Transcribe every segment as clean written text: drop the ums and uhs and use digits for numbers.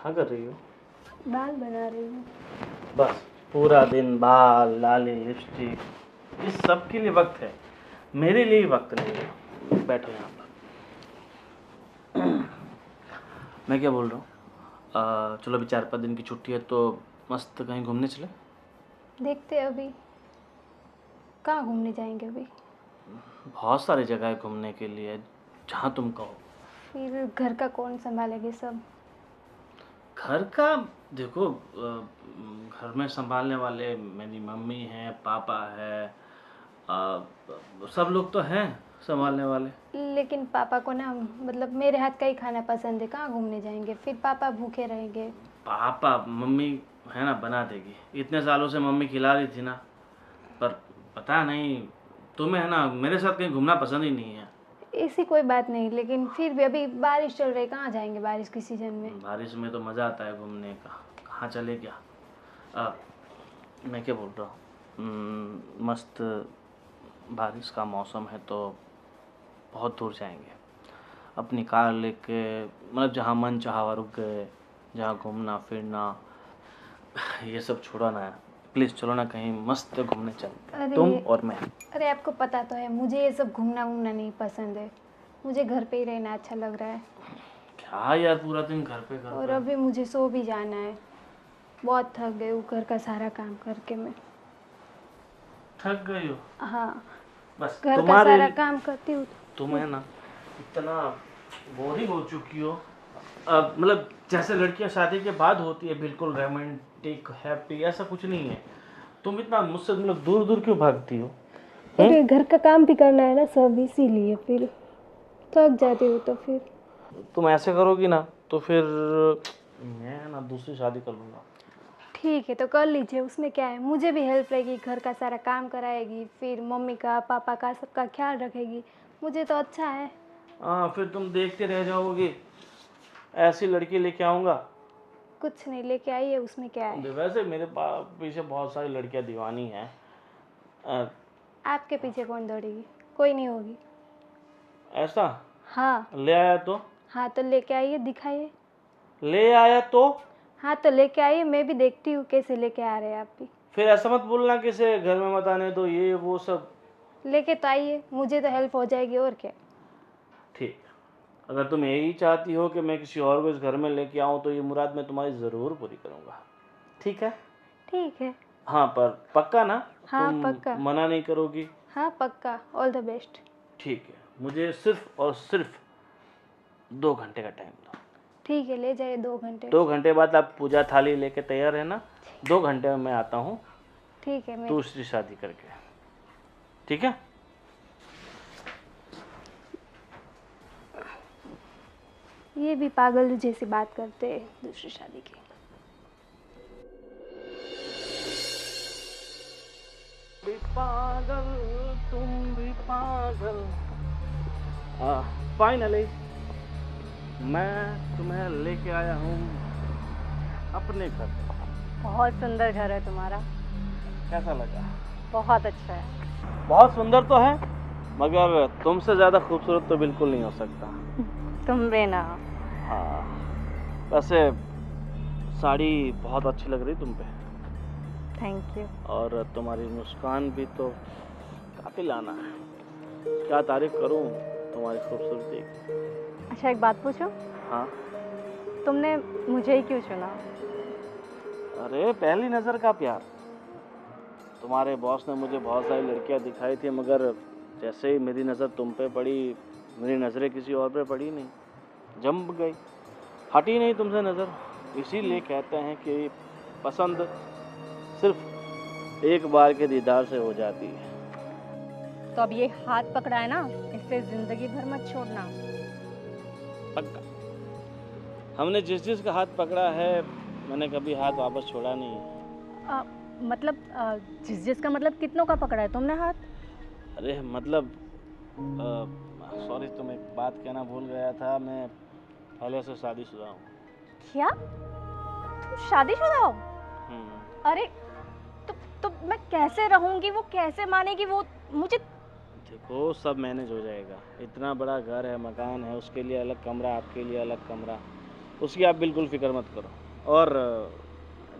क्या कर रही हो? बाल बना रही हूँ। बस पूरा दिन बाल, लाली, लिपस्टिक, इस सब के लिए वक्त है, मेरे लिए वक्त नहीं है। बैठो यहाँ पर। मैं क्या बोल रहा हूँ, चलो अभी 4-5 दिन की छुट्टी है तो मस्त कहीं घूमने चले। देखते हैं अभी कहाँ घूमने जाएंगे अभी। बहुत सारी जगह है घूमने के लिए, जहाँ तुम कहो। फिर घर का कौन संभालेंगे सब। घर का देखो, घर में संभालने वाले मेरी मम्मी हैं, पापा है, सब लोग तो हैं संभालने वाले। लेकिन पापा को ना मतलब मेरे हाथ का ही खाना पसंद है, कहाँ घूमने जाएंगे, फिर पापा भूखे रहेंगे। पापा मम्मी है ना, बना देगी। इतने सालों से मम्मी खिला रही थी ना, पर पता नहीं तुम्हें है ना मेरे साथ कहीं घूमना पसंद ही नहीं है। ऐसी कोई बात नहीं, लेकिन फिर भी अभी बारिश चल रही, कहाँ जाएंगे बारिश के सीजन में। बारिश में तो मज़ा आता है घूमने का, कहाँ चले क्या। मैं क्या बोल रहा हूँ, मस्त बारिश का मौसम है तो बहुत दूर जाएंगे अपनी कार लेके, मतलब जहाँ मन चाहा वहाँ रुक गए, जहाँ घूमना फिरना ये सब छोड़ो ना यार, प्लीज़ चलो ना कहीं मस्त घूमने चलते हैं, तुम और मैं। अरे आपको पता तो है मुझे ये सब घूमना वूमना नहीं पसंद है, मुझे घर पे ही रहना अच्छा लग रहा है। क्या यार पूरा दिन घर पे और अभी मुझे सो भी जाना है, बहुत थक गई हूँ घर का सारा काम करके मैं। थक गई हो? हाँ, बस घर का तुम्हारे सारा काम करती हूँ। तुम है ना इतना बोरिंग हो चुकी हो। अब मतलब जैसे लड़कियां शादी के बाद होती है, बिल्कुल रोमांटिक हैप्पी, ऐसा कुछ नहीं है। तुम इतना मुझसे मतलब दूर दूर क्यों भागती हो? अरे घर का काम भी करना है ना सब, इसीलिए फिर थक जाती हूँ तो फिर। तुम ऐसे करोगी ना तो फिर मैं ना दूसरी शादी कर लूँगा। ठीक है तो कर लीजिए, उसमें क्या है, मुझे भी हेल्प रहेगी, घर का सारा काम कराएगी, फिर मम्मी का पापा का सबका ख्याल रखेगी, मुझे तो अच्छा है। हाँ फिर तुम देखते रह जाओगी, ऐसी लड़की लेके आऊँगा। कुछ नहीं, लेके आइए, उसमें क्या है। वैसे मेरे पीछे बहुत सारी लड़कियां दीवानी हैं। आपके पीछे कौन दौड़ेगी, कोई नहीं होगी। ऐसा? हाँ। ले आया तो? हाँ तो लेके आइए, दिखाइए। ले आया तो? हाँ तो लेके आइए, मैं भी देखती हूँ कैसे लेके आ रहे हैं आप भी। फिर ऐसा मत बोलना किसे घर में मत आने दो, ये वो सब। लेके तो आइए, मुझे तो हेल्प हो जाएगी और क्या। ठीक, अगर तुम यही चाहती हो कि मैं किसी और को इस घर में लेके आऊँ तो ये मुराद मैं तुम्हारी ज़रूर पूरी करूँगा, ठीक है? ठीक है। हाँ पर पक्का ना? हाँ तुम पक्का। मना नहीं करोगी? हाँ पक्का, ऑल द बेस्ट। ठीक है, मुझे सिर्फ और सिर्फ 2 घंटे का टाइम दो। ठीक है, ले जाइए 2 घंटे। 2 घंटे बाद आप पूजा थाली लेके तैयार है ना? 2 घंटे में मैं आता हूँ ठीक है। मैं दूसरी शादी करके, ठीक है? ये भी पागल जैसी बात करते हैं दूसरी शादी की। भी पागल, तुम भी पागल। फाइनली मैं तुम्हें लेके आया हूँ अपने घर। बहुत सुंदर घर है तुम्हारा। कैसा लगा? बहुत अच्छा है। बहुत सुंदर तो है, मगर तुमसे ज़्यादा खूबसूरत तो बिल्कुल नहीं हो सकता। तुम भी ना। हाँ, वैसे साड़ी बहुत अच्छी लग रही तुम पे, थैंक यू। और तुम्हारी मुस्कान भी तो काफ़ी लाना है। क्या तारीफ करूँ तुम्हारी खूबसूरती की। अच्छा एक बात पूछूं, हाँ। तुमने मुझे ही क्यों चुना? अरे पहली नज़र का प्यार। तुम्हारे बॉस ने मुझे बहुत सारी लड़कियां दिखाई थी, मगर जैसे ही मेरी नज़र तुम पे पड़ी, मेरी नज़रें किसी और पे पड़ी नहीं, जम गई, हटी नहीं तुमसे नज़र। इसीलिए कहते हैं कि पसंद सिर्फ एक बार के दीदार से हो जाती है। तो अब ये हाथ पकड़ा है ना, इससे जिंदगी भर मत छोड़ना। पक्का। हमने जिस जिस का हाथ पकड़ा है, मैंने कभी हाथ वापस छोड़ा नहीं है। मतलब जिस जिस का मतलब कितनों का पकड़ा है तुमने हाथ? अरे मतलब सॉरी, तुम एक बात कहना भूल गया था, मैं पहले से शादीशुदा हूँ। क्या तुम शादीशुदा हो? अरे तो मैं कैसे रहूंगी, वो कैसे मानेगी वो मुझे? देखो सब मैनेज हो जाएगा, इतना बड़ा घर है, मकान है, उसके लिए अलग कमरा, आपके लिए अलग कमरा, उसकी आप बिल्कुल फ़िक्र मत करो। और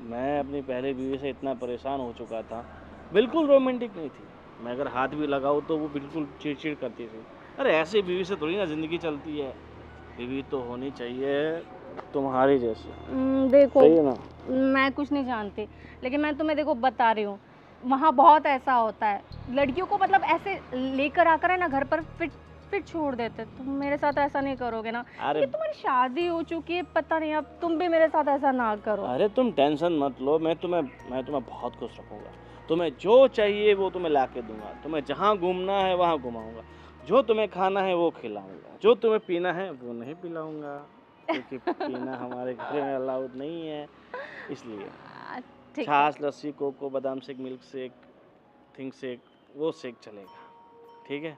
मैं अपनी पहली बीवी से इतना परेशान हो चुका था, बिल्कुल रोमांटिक नहीं थी। मैं अगर हाथ भी लगाऊँ तो वो बिल्कुल चिड़-चिड़ करती थी। अरे ऐसी बीवी से थोड़ी ना ज़िंदगी चलती है, बीवी तो होनी चाहिए तुम्हारी जैसी, देखो, सही है ना? मैं कुछ नहीं जानती, लेकिन मैं तुम्हें देखो बता रही हूँ, वहाँ बहुत ऐसा होता है, लड़कियों को मतलब ऐसे लेकर आकर है ना घर पर फिर छोड़ देते। तुम मेरे साथ ऐसा नहीं करोगे ना, अरे क्योंकि तुम्हारी शादी हो चुकी है, पता नहीं, अब तुम भी मेरे साथ ऐसा ना करो। अरे तुम टेंशन मत लो, मैं तुम्हें बहुत खुश रखूँगा। तुम्हें जो चाहिए वो तुम्हें ला के दूँगा। तुम्हें जहाँ घूमना है वहाँ घुमाऊँगा। जो तुम्हें खाना है वो खिलाऊँगा। जो तुम्हें पीना है वो नहीं पिलाऊँगा, क्योंकि पीना हमारे घर में अलाउड नहीं है, इसलिए। ठीक है। छाछ, लस्सी, कोको, बादाम shake, milk shake, think shake, वो शेक चलेगा। ठीक है?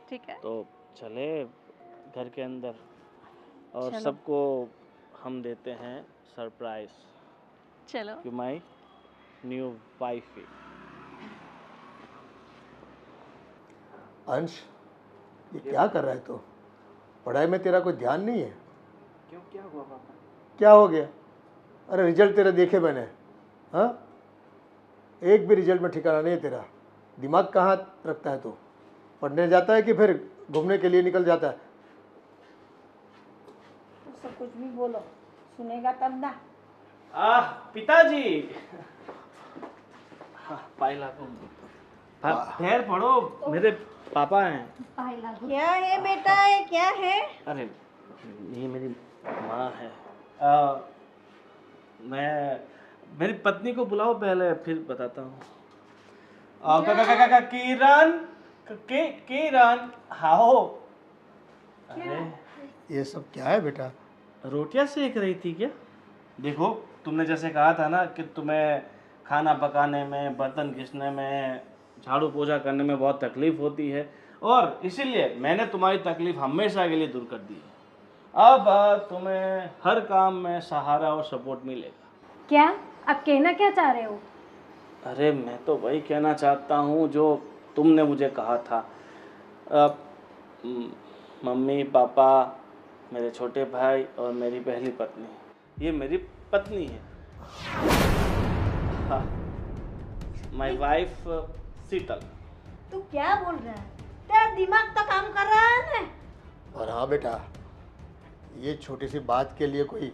ठीक है। तो चले घर के अंदर और चलो। सबको हम देते हैं सरप्राइज़ चलो। कि माई न्यू वाइफ है। अंश, ये क्या कर रहा है तू? पढ़ाई में तेरा कोई ध्यान नहीं है? क्यों, क्या हुआ पापा? क्या हो गया? अरे रिजल्ट तेरे देखे मैंने। हाँ, एक भी रिजल्ट में ठिकाना नहीं है तेरा। दिमाग कहाँ रखता है तू? पढ़ने जाता है कि फिर घूमने के लिए निकल जाता है? उससे कुछ भी बोलो, सुनेगा तब ना। पिताजी। हाँ, पाइला को पैर पड़ो, मेरे पापा हैं। क्या है बेटा, ये क्या है? अरे ये मेरी माँ है। मैं मेरी पत्नी को बुलाओ पहले, फिर बताता हूँ। किरण, किरण, आओ। अरे ये सब क्या है बेटा? रोटियां सेक रही थी क्या? देखो, तुमने जैसे कहा था ना कि तुम्हें खाना पकाने में, बर्तन घिसने में, झाड़ू पोछा करने में बहुत तकलीफ होती है, और इसीलिए मैंने तुम्हारी तकलीफ हमेशा के लिए दूर कर दी है। अब तुम्हें हर काम में सहारा और सपोर्ट मिलेगा। क्या आप कहना क्या चाह रहे हो? अरे मैं तो वही कहना चाहता हूँ जो तुमने मुझे कहा था। मम्मी, पापा, मेरे छोटे भाई और मेरी पहली पत्नी, ये मेरी पत्नी है। हाँ, माई वाइफ शीतल। तू क्या बोल रहा है? तेरा दिमाग तो काम कर रहा है ना? और हाँ बेटा, ये छोटी सी बात के लिए कोई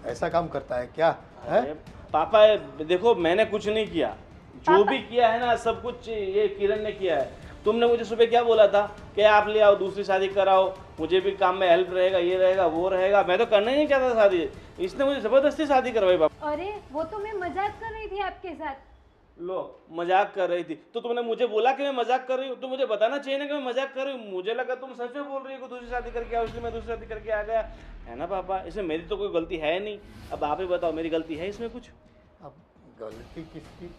ऐसा काम करता है क्या? है? अरे पापा, देखो मैंने कुछ नहीं किया, जो भी किया है ना सब कुछ ये किरण ने किया है। तुमने मुझे सुबह क्या बोला था कि आप ले आओ, दूसरी शादी कराओ, मुझे भी काम में हेल्प रहेगा, ये रहेगा, वो रहेगा। मैं तो करना ही नहीं चाहता शादी, इसने मुझे जबरदस्ती शादी करवाई पापा। अरे वो तो मैं मजाक कर रही थी आपके साथ। लो, मजाक कर रही थी तो तुमने मुझे बोला कि मैं मजाक कर रही हूँ, तो मुझे बताना चाहिए ना कि मैं मजाक कर रही हूँ। मुझे लगा तुम सच में बोल रही हो कि दूसरी शादी करके आओ, इसलिए मैं दूसरी शादी करके आ गया, है ना पापा? इसमें मेरी तो कोई गलती है नहीं। अब आप ही बताओ, मेरी गलती है इसमें कुछ? अब गलती किसकी?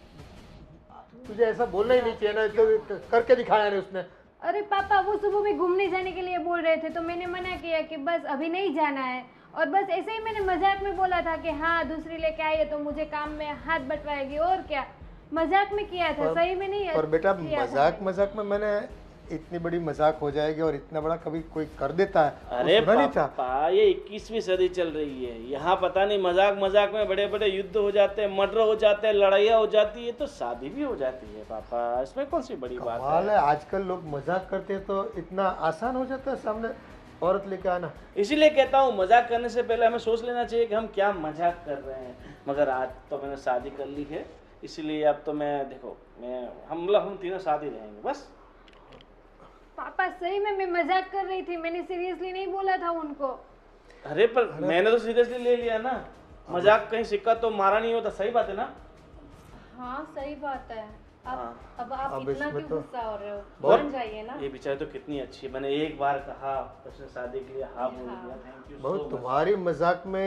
तुझे ऐसा बोलना ही नहीं चाहिए ना, तो करके दिखाया ना उसने। अरे पापा, वो सुबह में घूमने जाने के लिए बोल रहे थे, तो मैंने मना किया कि बस अभी नहीं जाना है, और बस ऐसे ही मैंने मजाक में बोला था कि हाँ दूसरी लेके आई है तो मुझे काम में हाथ बटवाएगी, और क्या, मजाक में किया था, सही में नहीं। पर बेटा किया था। मजाक में मैंने इतनी बड़ी मजाक हो जाएगी और इतना बड़ा कभी कोई कर देता है? अरे वो सुना नहीं था? पापा, ये 21वीं सदी चल रही है, यहाँ पता नहीं मजाक मजाक में बड़े बड़े युद्ध हो जाते हैं, मर्डर हो जाते हैं, लड़ाइयाँ हो जाती है, तो शादी भी हो जाती है पापा, इसमें कौन सी बड़ी बात कमाल है? है, आजकल लोग मजाक करते हैं तो इतना आसान हो जाता है सामने औरत लेके आना। इसीलिए कहता हूँ मजाक करने से पहले हमें सोच लेना चाहिए कि हम क्या मजाक कर रहे हैं। मगर आज तो मैंने शादी कर ली है, इसीलिए अब तो मैं, देखो हम तीनों साथ ही रहेंगे बस। पापा सही में मैं मजाक कर रही थी, मैंने सीरियसली नहीं बोला था उनको। अरे पर मैंने तो सीरियसली ले लिया ना, मजाक कहीं सिक्का तो मारा नहीं होता, सही बात है ना? हाँ सही बात है। अब आप अब इतना इसमें क्यों तो गुस्सा हो रहे हो? बहुत- मान जाइए ना। ये बेचारी तो कितनी अच्छी है, मैंने एक बार कहा उसने शादी के लिए हाँ बोल दिया। थैंक यू बहुत सो मच। तुम्हारी मजाक में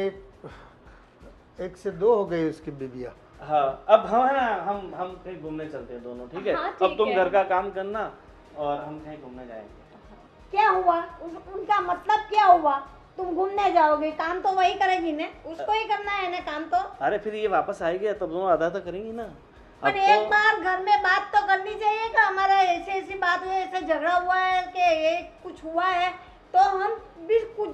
एक से दो हो गई उसकी बीबिया। हाँ, अब हम है ना, हम कहीं घूमने चलते हैं दोनों, ठीक है? हाँ, अब ठीक तुम है। घर का काम करना और हम कहीं घूमने जाएंगे। क्या हुआ? उनका मतलब क्या हुआ? तुम घूमने जाओगे, काम तो वही करेगी ना, उसको ही करना है ना काम तो। अरे फिर ये वापस आएगी तब दोनों आधा आधा करेंगी ना। अब पर एक बार घर में बात तो करनी चाहिए कि हमारा ऐसे ऐसी बात हुई, ऐसे झगड़ा हुआ है कि ये कुछ हुआ है, तो हम भी कुछ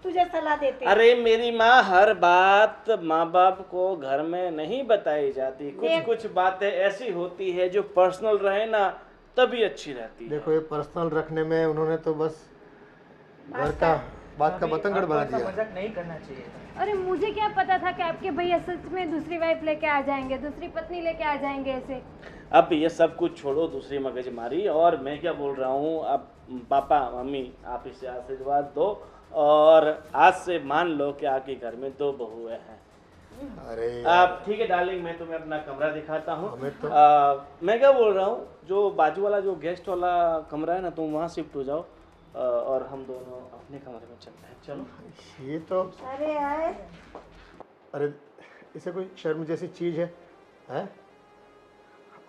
तुझे सलाह देते। अरे मेरी माँ, हर बात माँ बाप को घर में नहीं बताई जाती। कुछ कुछ बातें ऐसी होती है जो पर्सनल रहे ना तभी अच्छी रहती है। देखो ये पर्सनल रखने में उन्होंने तो बस घर का बात का बतंगड़ बना दिया। मजाक नहीं करना चाहिए। अरे मुझे क्या पता था कि आपके भैया सच में दूसरी वाइफ लेके आ जाएंगे, दूसरी पत्नी लेके आ जाएंगे ऐसे। अब ये सब कुछ छोड़ो, दूसरी मगजमारी। और मैं क्या बोल रहा हूँ, अब पापा मम्मी आप इसे आशीर्वाद दो और आज से मान लो कि आपके घर में 2 बहुएं हैं। अरे आप ठीक है डार्लिंग, मैं तुम्हें अपना कमरा दिखाता हूँ। हमें तो मैं क्या बोल रहा हूँ, जो बाजू वाला जो गेस्ट वाला कमरा है ना, तुम वहाँ शिफ्ट हो जाओ और हम दोनों अपने कमरे में चलते हैं। चलो। ये तो अरे यार, अरे इसे कोई शर्म जैसी चीज़ है, हैं?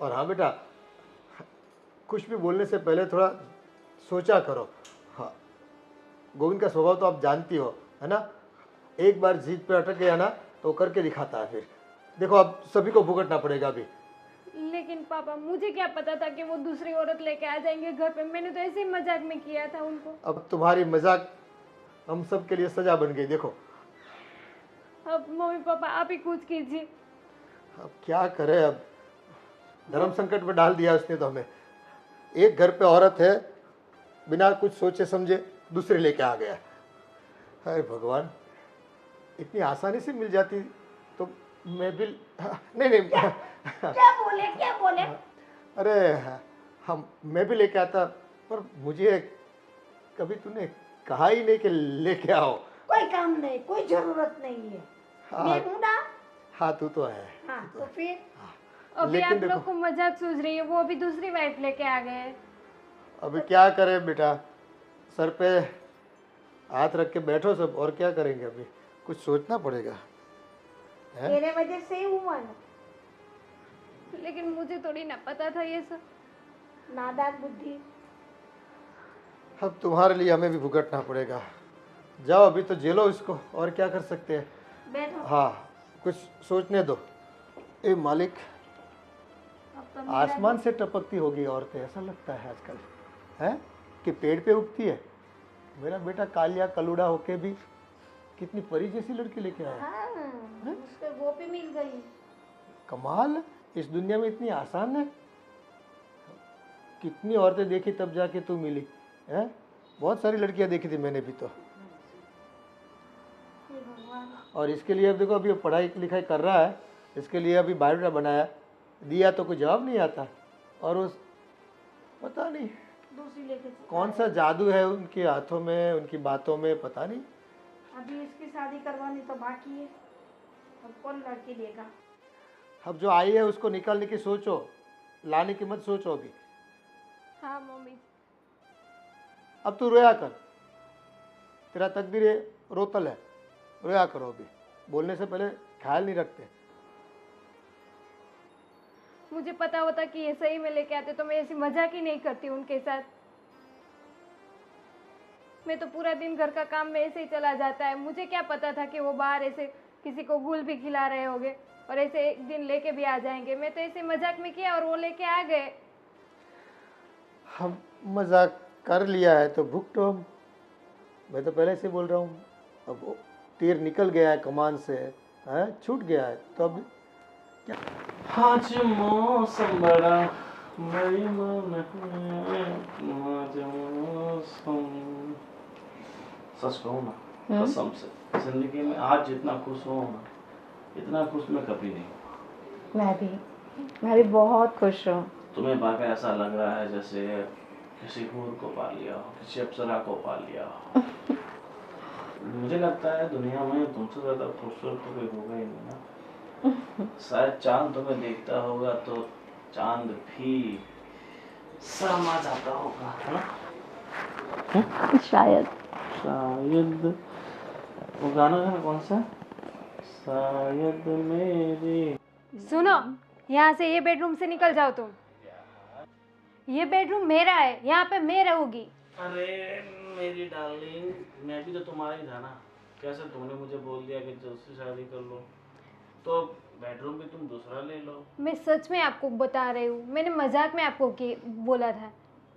और हाँ बेटा, कुछ भी बोलने से पहले थोड़ा सोचा करो। हाँ, गोविंद का स्वभाव तो आप जानती हो, है ना? एक बार जीत पे अटक गया ना तो करके दिखाता है। फिर देखो अब सभी को भुगतना पड़ेगा अभी। लेकिन पापा मुझे क्या पता था कि वो दूसरी औरत लेके आ जाएंगे घर पे। मैंने तो ऐसे ही मजाक में किया था उनको। अब तुम्हारी मजाक हम सब के लिए सजा बन गई। देखो अब मम्मी पापा आप ही कुछ कीजिए। अब क्या करें, अब धर्म संकट में डाल दिया उसने तो हमें। एक घर पे औरत है, बिना कुछ सोचे समझे दूसरे लेके आ गया। अरे भगवान, इतनी आसानी से मिल जाती तो मैं भी नहीं क्या बोले? अरे हम मैं भी लेके आता, पर मुझे कभी तूने कहा ही नहीं कि लेके आओ। कोई काम नहीं, कोई जरूरत नहीं है। मैं हूं ना। हाँ तू तो है। हाँ तो फिर अभी लेकिन आप लोग को मजाक सूझ रही है, वो अभी दूसरी वाइफ लेके आ गए। अभी क्या करें बेटा, सर पे हाथ रख के बैठो सब, और क्या करेंगे। अभी कुछ सोचना पड़ेगा। तेरे वजह से ही हुआ ना। लेकिन मुझे थोड़ी ना पता था ये सब। नादान बुद्धि। अब तुम्हारे लिए हमें भी भुगतना पड़ेगा। जाओ अभी तो जेलो इसको, और क्या कर सकते हैं। बैठो। हाँ कुछ सोचने दो। ए मालिक, अब तो आसमान से टपकती होगी औरतें, ऐसा लगता है आजकल, है कि पेड़ पे उगती है। मेरा बेटा कालिया कलूड़ा होके भी कितनी परी जैसी लड़की लेके आया। हाँ, उसको गोपी मिल गई। कमाल, इस दुनिया में इतनी आसान है। कितनी औरतें देखी तब जाके तू मिली है। बहुत सारी लड़कियां देखी थी मैंने भी तो। हे भगवान। और इसके लिए अब देखो, अभी पढ़ाई लिखाई कर रहा है, इसके लिए अभी बायोडाटा बनाया, दिया तो कोई जवाब नहीं आता। और उस पता नहीं दूसरी लेके कौन सा जादू है उनके हाथों में, उनकी बातों में, पता नहीं। अभी इसकी शादी करवानी तो बाकी है। अब कौन लड़की देगा? अब जो आई है उसको निकालने की सोचो, लाने की मत सोचो अभी। हाँ मम्मी। अब तू रोया कर, तेरा तकदीर रोतल है, रोया करो। अभी बोलने से पहले ख्याल नहीं रखते। मुझे पता होता कि ये सही में लेके आते तो मैं ऐसी मजाक ही नहीं करती उनके साथ। मैं तो पूरा दिन घर का काम में ऐसे ही चला जाता है। मुझे क्या पता था कि वो बाहर ऐसे किसी को गुल भी खिला रहे होंगे और ऐसे एक दिन लेके भी आ जाएंगे। मैं तो ऐसे मजाक में किया और वो लेके आ गए। हम मजाक कर लिया है तो भुगतो हम। मैं तो पहले से बोल रहा हूँ, अब वो तीर निकल गया है कमान से, है छूट गया है तो अब क्या। आज मौसम बड़ा बेईमान है, आज मौसम। सच कहूँ ना, कसम से जिंदगी में आज जितना खुश हूँ ना, इतना खुश मैं कभी नहीं हुआ। मैं भी बहुत खुश हूँ। तुम्हें पाकर ऐसा लग रहा है जैसे किसी हूर को पा लिया हो, किसी अप्सरा को पा लिया हो। मुझे लगता है दुनिया में तुमसे ज्यादा खूबसूरत तो कोई होगा ही नहीं ना। शायद चांद तुम्हें देखता होगा तो चांद भी शर्मा जाता होगा, है ना? शायद वो गाना है कौन सा, शायद मेरी। सुनो, यहाँ से ये बेडरूम से निकल जाओ तुम। ये बेडरूम मेरा है, यहाँ पे मैं रहूंगी। अरे मेरी डार्लिंग, मैं भी तो तुम्हारा ही था ना। कैसे तुमने मुझे बोल दिया कि दूसरी शादी कर लो, तो बेडरूम भी तुम दूसरा ले लो। मैं सच में आपको बता रही हूँ, मैंने मजाक में आपको बोला था।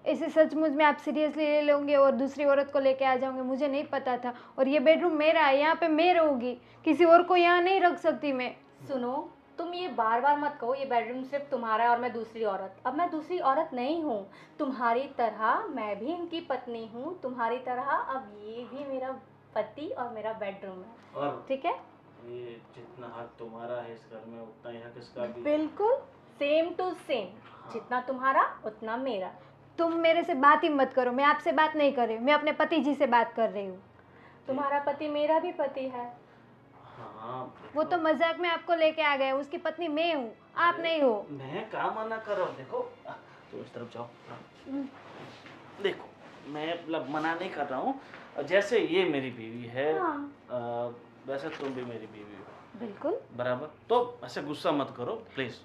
ऐसे सचमुच में आप सीरियसली ले लोगे और दूसरी औरत को लेके आ जाओगे, मुझे नहीं पता था। और ये बेडरूम मेरा है, यहाँ पे मैं रहूँगी, किसी और को यहाँ नहीं रख सकती मैं। सुनो, तुम ये बार बार मत कहो ये बेडरूम सिर्फ तुम्हारा है और मैं दूसरी औरत। अब मैं दूसरी औरत नहीं हूँ, तुम्हारी तरह मैं भी इनकी पत्नी हूँ, तुम्हारी तरह अब ये भी मेरा पति और मेरा बेडरूम है, और ठीक है? ये जितना हक तुम्हारा है इस घर में उतना ही हक इसका भी है। बिल्कुल सेम टू सेम, जितना तुम्हारा उतना मेरा। तुम मेरे से बात ही मत करो, मैं आपसे बात नहीं कर रही हूँ, मैं अपने पति जी से बात कर रही हूँ। तुम्हारा पति मेरा भी पति है। हाँ, वो तो मजाक में आपको लेके आ गए, उसकी पत्नी मैं हूँ, आप नहीं हो। मैं कहाँ मना कर रहा हूँ, देखो तो इस तरफ जाओ। देखो मैं मतलब मना नहीं कर रहा हूँ, जैसे ये मेरी बीवी है हाँ। वैसे तुम भी मेरी बीवी हो, बिल्कुल। बराबर। तो ऐसे गुस्सा मत करो प्लीज।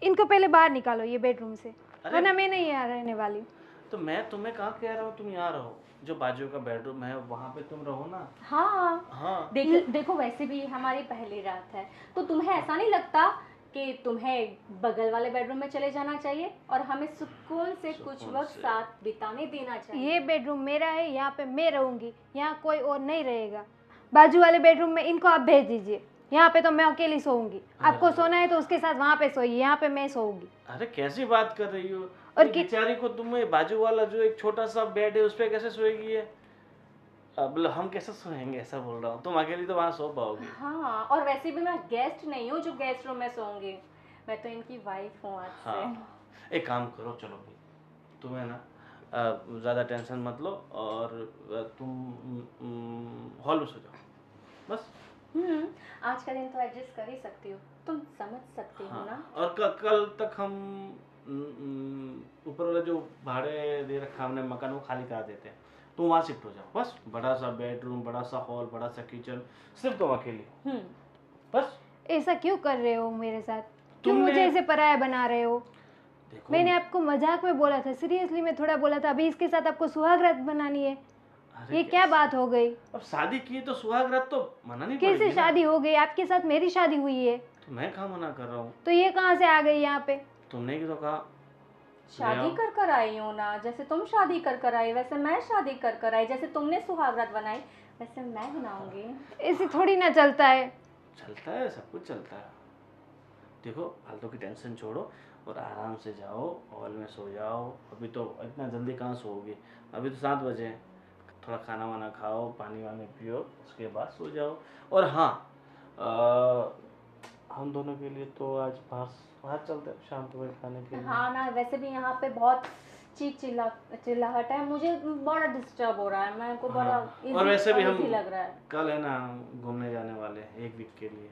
इनको पहले बाहर निकालो ये बेडरूम से, अरे- वरना मैं नहीं यहाँ रहने वाली हूँ। तो मैं तुम्हें कहाँ कह रहा हूँ तुम यहाँ रहो, जो बाजू का बेडरूम है वहाँ पे तुम रहो ना। हाँ, हाँ देखो वैसे भी हमारी पहली रात है, तो तुम्हें ऐसा नहीं लगता कि तुम्हें बगल वाले बेडरूम में चले जाना चाहिए और हमें सुकून से कुछ सुकून वक्त से। साथ बिताने देना चाहिए? ये बेडरूम मेरा है, यहाँ पे मैं रहूंगी, यहाँ कोई और नहीं रहेगा। बाजू वाले बेडरूम में इनको आप भेज दीजिए, यहाँ पे तो मैं अकेली सोऊंगी। आपको सोना है तो उसके साथ वहाँ पे सोइए, यहाँ पे मैं सोऊंगी। अरे कैसी बात कर रही हो, और ये बेचारी को तुम्हें बाजू वाला जो एक छोटा सा बेड है उस पे कैसे सोएगी ये? अब हम कैसे सोएंगे, ऐसा बोल रहा हूँ। तुम अकेली तो वहाँ सो पाओगी। हाँ, और वैसे भी मैं गेस्ट नहीं हूँ जो गेस्ट रूम में सोऊंगी, मैं तो इनकी वाइफ हूँ आज से। हाँ, एक काम करो, चलो भाई तुम्हें ना ज़्यादा टेंशन मत लो और तुम हॉल में सो जाओ बस। आज का दिन तो एडजस्ट कर ही सकती हो, तुम समझ सकती हो ना? और कल तक हम ऊपर वाला जो भाड़े दे रखा हमने मकान वो खाली करा देते हैं, तुम वहाँ शिफ्ट हो जाओ बस। बड़ा सा बेडरूम, बड़ा सा हॉल, बड़ा सा किचन, सिर्फ तुम अकेली बस। ऐसा क्यों कर रहे हो मेरे साथ? क्यों तुमने- मुझे ऐसे पराया बना रहे हो? देखो मैंने आपको मजाक में बोला था, सीरियसली में थोड़ा बोला था, अभी इसके साथ आपको सुहाग रात बनानी है। अरे ये क्या बात हो गई? अब शादी की है तो सुहाग रात तो मना नहीं कैसे पड़ेगी ना। शादी हो गई? आपके साथ मेरी शादी हुई है, तो मैं कहाँ मना कर रहा हूँ, तो ये कहाँ से आ गई यहाँ पे? तुमने ही तो कहा। शादी कर कर आई हूँ ना, जैसे तुम शादी कर कर आई वैसे मैं शादी कर कर आई, जैसे तुमने सुहागरात बनाई वैसे मैं बनाऊंगी। ऐसे थोड़ी ना चलता है। चलता है, सब कुछ चलता है। देखो फालतू की टेंशन छोड़ो और आराम से जाओ, हॉल में सो जाओ। अभी तो इतना जल्दी कहाँ सोओगे, अभी तो 7 बजे हैं। थोड़ा खाना वाना खाओ, पानी वानी पियो, उसके बाद सो जाओ। और हाँ, हम दोनों के लिए तो आज बाहर चलते हैं शाम को खाने के लिए। हाँ ना, वैसे भी यहाँ पे बहुत चिल्लाहट है, मुझे बड़ा डिस्टर्ब हो रहा है, मेरे को बड़ा हाँ, और वैसे भी हम easy लग रहा है। कल है ना घूमने जाने वाले हैं 1 वीक के लिए,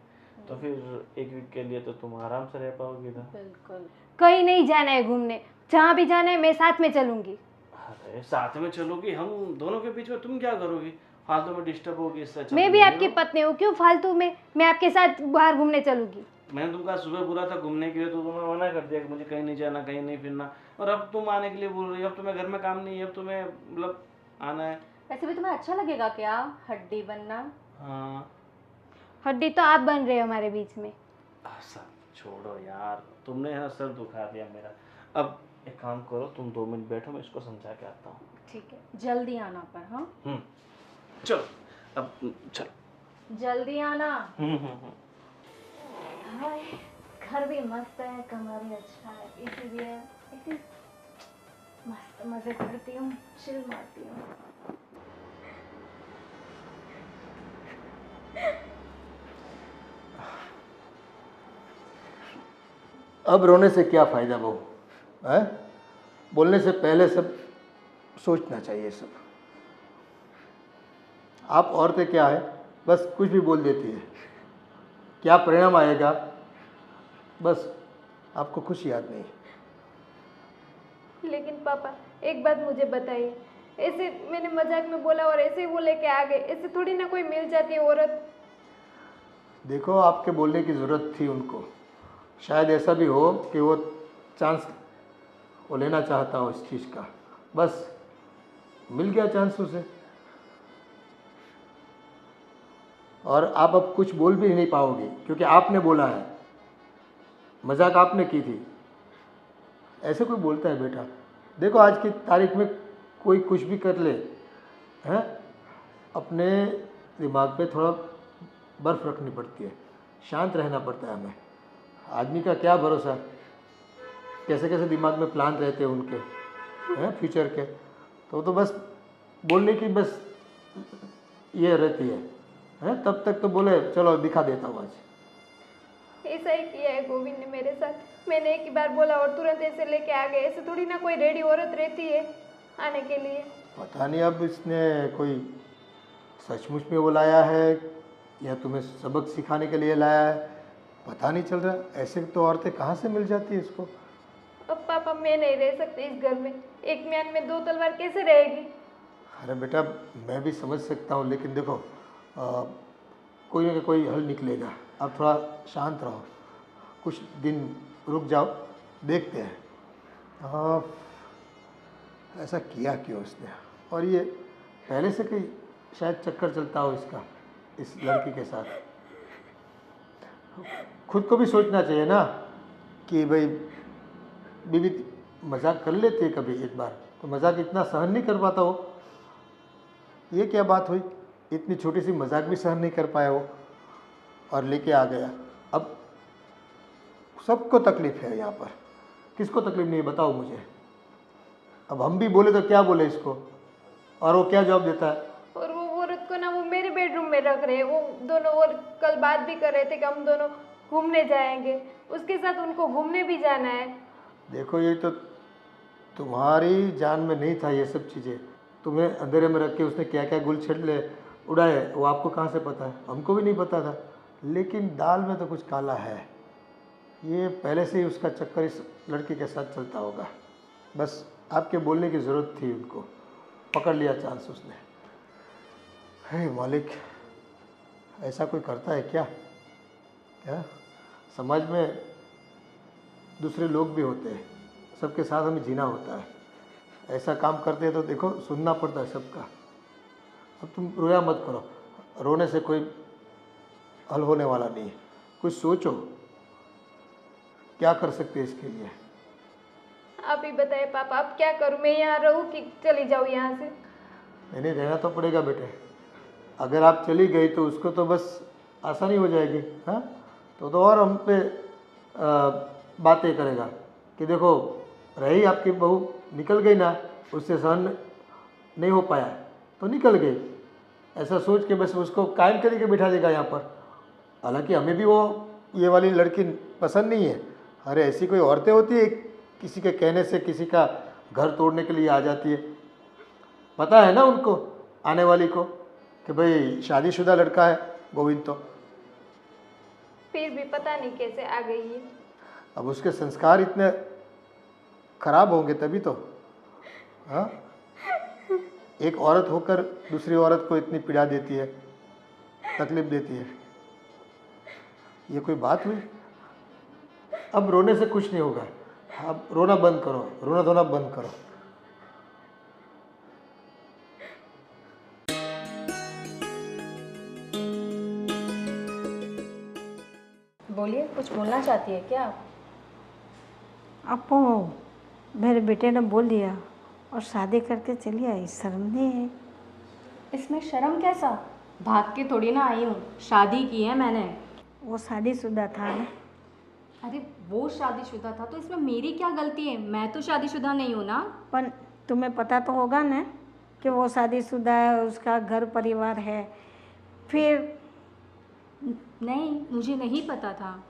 तो फिर 1 वीक के लिए तो तुम आराम से रह पाओगी ना। बिल्कुल। कहीं नहीं जाना है घूमने, जहाँ भी जाना है मैं साथ में चलूंगी। अरे साथ में चलोगी, हम दोनों के बीच में तुम क्या करोगी, फालतू में डिस्टर्ब होगी। इससे अच्छा मैं तुम भी यहीं आपकी रहो। पत्नी हूँ, क्यों फालतू में मैं आपके साथ बाहर घूमने चलूंगी? मैंने तुमको सुबह बोला था घूमने के लिए, तो तुम्हें मना कर दिया कि मुझे कहीं नहीं जाना, कहीं नहीं फिरना। और अब तुम आने के लिए बोल रही हो, अब तुम्हें घर में काम नहीं है, अब तुम्हें मतलब आना है। वैसे भी तुम्हें अच्छा लगेगा क्या हड्डी बनना? हाँ हड्डी तो आप बन रहे हो हमारे बीच में। सब छोड़ो यार, तुमने है ना सर दुखा दिया मेरा। अब एक काम करो, तुम 2 मिनट बैठो, मैं इसको समझा के आता हूँ। ठीक है, जल्दी आना पर। हाँ, चलो अब चलो। जल्दी आना। हाय, घर भी मस्त है, कमरा भी अच्छा है, एसी भी है, एसी मस्त मजे करती हूँ, चिल मारती हूँ। अब रोने से क्या फ़ायदा बहू, है? बोलने से पहले सब सोचना चाहिए सब। आप औरतें क्या है, बस कुछ भी बोल देती है, क्या परिणाम आएगा बस आपको कुछ याद नहीं। लेकिन पापा एक बात मुझे बताइए, ऐसे मैंने मजाक में बोला और ऐसे ही वो लेके आ गए, ऐसे थोड़ी ना कोई मिल जाती है औरत। देखो आपके बोलने की ज़रूरत थी उनको, शायद ऐसा भी हो कि वो चांस वो लेना चाहता हो इस चीज़ का, बस मिल गया चांस उसे। और आप अब कुछ बोल भी नहीं पाओगे क्योंकि आपने बोला है, मजाक आपने की थी। ऐसे कोई बोलता है बेटा? देखो आज की तारीख में कोई कुछ भी कर ले, हैं, अपने दिमाग पे थोड़ा बर्फ रखनी पड़ती है, शांत रहना पड़ता है हमें। आदमी का क्या भरोसा, कैसे कैसे दिमाग में प्लान रहते हैं उनके, हैं, फ्यूचर के। तो बस बोलने की बस ये रहती है, हैं, तब तक तो बोले चलो दिखा देता हूँ आज। ऐसा ही किया है गोविंद ने मेरे साथ। मैंने एक ही बार बोला और तुरंत ऐसे लेके आ गए। ऐसे थोड़ी ना कोई रेडी औरत रहती है आने के लिए। पता नहीं अब इसने कोई सचमुच में वो लाया है या तुम्हें सबक सिखाने के लिए लाया है, पता नहीं चल रहा। ऐसे तो औरतें कहाँ से मिल जाती है इसको। अब पापा मैं नहीं रह सकती इस घर में। एक म्यान में दो तलवार कैसे रहेगी? अरे बेटा मैं भी समझ सकता हूँ, लेकिन देखो कोई ना कोई हल निकलेगा। अब थोड़ा शांत रहो, कुछ दिन रुक जाओ, देखते हैं ऐसा किया क्यों उसने। और ये पहले से कोई शायद चक्कर चलता हो इसका इस लड़की के साथ। खुद को भी सोचना चाहिए ना कि भाई बीवी मजाक कर लेती है कभी एक बार, तो मजाक इतना सहन नहीं कर पाता वो। ये क्या बात हुई, इतनी छोटी सी मजाक भी सहन नहीं कर पाया वो और लेके आ गया। अब सबको तकलीफ है यहाँ पर, किसको तकलीफ नहीं है बताओ मुझे। अब हम भी बोले तो क्या बोले इसको, और वो क्या जवाब देता है। और वो औरत को ना वो मेरे बेडरूम में रख रहे हैं। वो दोनों और कल बात भी कर रहे थे कि हम दोनों घूमने जाएंगे, उसके साथ उनको घूमने भी जाना है। देखो ये तो तुम्हारी जान में नहीं था ये सब चीज़ें। तुम्हें अंधेरे में रख के उसने क्या क्या गुल छिड़ले उड़ाए वो आपको कहाँ से पता है, हमको भी नहीं पता था। लेकिन दाल में तो कुछ काला है, ये पहले से ही उसका चक्कर इस लड़की के साथ चलता होगा। बस आपके बोलने की ज़रूरत थी, उनको पकड़ लिया चांस उसने। हे मालिक, ऐसा कोई करता है क्या? क्या समाज में दूसरे लोग भी होते हैं, सबके साथ हमें जीना होता है। ऐसा काम करते हैं तो देखो सुनना पड़ता है सबका। अब तुम रोया मत करो, रोने से कोई हल होने वाला नहीं है। कुछ सोचो क्या कर सकते हैं इसके लिए। आप ही बताइए पापा, अब क्या करूं? मैं यहाँ रहूं कि चली जाऊं यहाँ से? नहीं रहना तो पड़ेगा बेटे। अगर आप चली गई तो उसको तो बस आसानी हो जाएगी। हाँ तो और हम पे बातें करेगा कि देखो रही आपकी बहू, निकल गई ना, उससे सहन नहीं हो पाया तो निकल गई, ऐसा सोच के बस उसको कायम करके बिठा देगा यहाँ पर। हालांकि हमें भी वो ये वाली लड़की पसंद नहीं है। अरे ऐसी कोई औरतें होती है किसी के कहने से किसी का घर तोड़ने के लिए आ जाती है। पता है ना उनको आने वाली को कि भाई शादीशुदा लड़का है गोविंद, तो फिर भी पता नहीं कैसे आ गई है। अब उसके संस्कार इतने खराब होंगे तभी तो। हाँ एक औरत होकर दूसरी औरत को इतनी पीड़ा देती है, तकलीफ देती है, ये कोई बात हुई? अब रोने से कुछ नहीं होगा, अब रोना बंद करो, रोना धोना बंद करो। बोलिए, कुछ बोलना चाहती है क्या आप? आपको मेरे बेटे ने बोल दिया और शादी करके चली आई, शर्म नहीं है? इसमें शर्म कैसा? भाग के थोड़ी ना आई हूँ, शादी की है मैंने। वो शादीशुदा था ना। अरे वो शादीशुदा था तो इसमें मेरी क्या गलती है? मैं तो शादीशुदा नहीं हूँ ना। पर तुम्हें पता तो होगा ना कि वो शादीशुदा है, उसका घर परिवार है। फिर नहीं, मुझे नहीं पता था।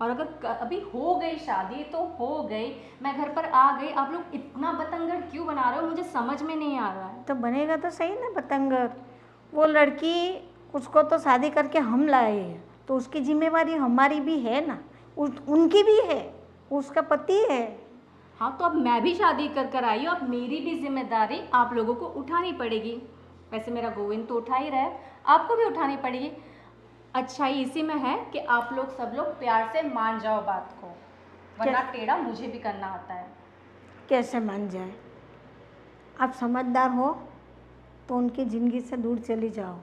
और अगर अभी हो गई शादी तो हो गई, मैं घर पर आ गई, आप लोग इतना बतंगड़ क्यों बना रहे हो? मुझे समझ में नहीं आ रहा है। तो बनेगा तो सही ना बतंगड़। वो लड़की, उसको तो शादी करके हम लाए हैं, तो उसकी जिम्मेवारी हमारी भी है ना, उनकी भी है, उसका पति है। हाँ तो अब मैं भी शादी कर कर आई हूँ, अब मेरी भी जिम्मेदारी आप लोगों को उठानी पड़ेगी। वैसे मेरा गोविंद तो उठा ही रहा है, आपको भी उठानी पड़ेगी। अच्छाई इसी में है कि आप लोग सब लोग प्यार से मान जाओ बात को, वरना टेढ़ा मुझे भी करना आता है। कैसे मान जाए? आप समझदार हो तो उनकी ज़िंदगी से दूर चली जाओ।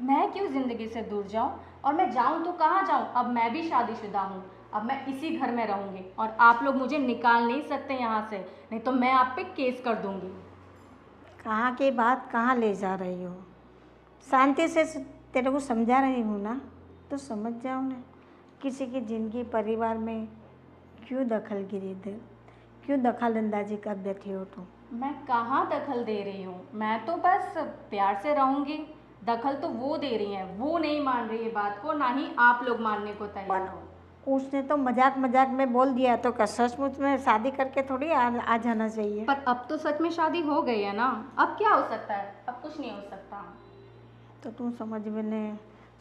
मैं क्यों ज़िंदगी से दूर जाऊं? और मैं जाऊं तो कहाँ जाऊं? अब मैं भी शादीशुदा हूँ, अब मैं इसी घर में रहूँगी और आप लोग मुझे निकाल नहीं सकते यहाँ से, नहीं तो मैं आप पे केस कर दूँगी। कहाँ की बात कहाँ ले जा रही हो? शांति से तेरे को समझा रही हूँ ना, तो समझ जाओ ना। किसी की ज़िंदगी परिवार में क्यों दखलगिरी दे, क्यों दखल अंदाजी कर देती हो तुम? मैं कहाँ दखल दे रही हूँ, मैं तो बस प्यार से रहूँगी। दखल तो वो दे रही हैं, वो नहीं मान रही है बात को, ना ही आप लोग मानने को तैयार हो। उसने तो मजाक मजाक में बोल दिया, तो क्या सचमुच में शादी करके थोड़ी आ जाना चाहिए? पर अब तो सच में शादी हो गई है ना, अब क्या हो सकता है? अब कुछ नहीं हो सकता। तो तुम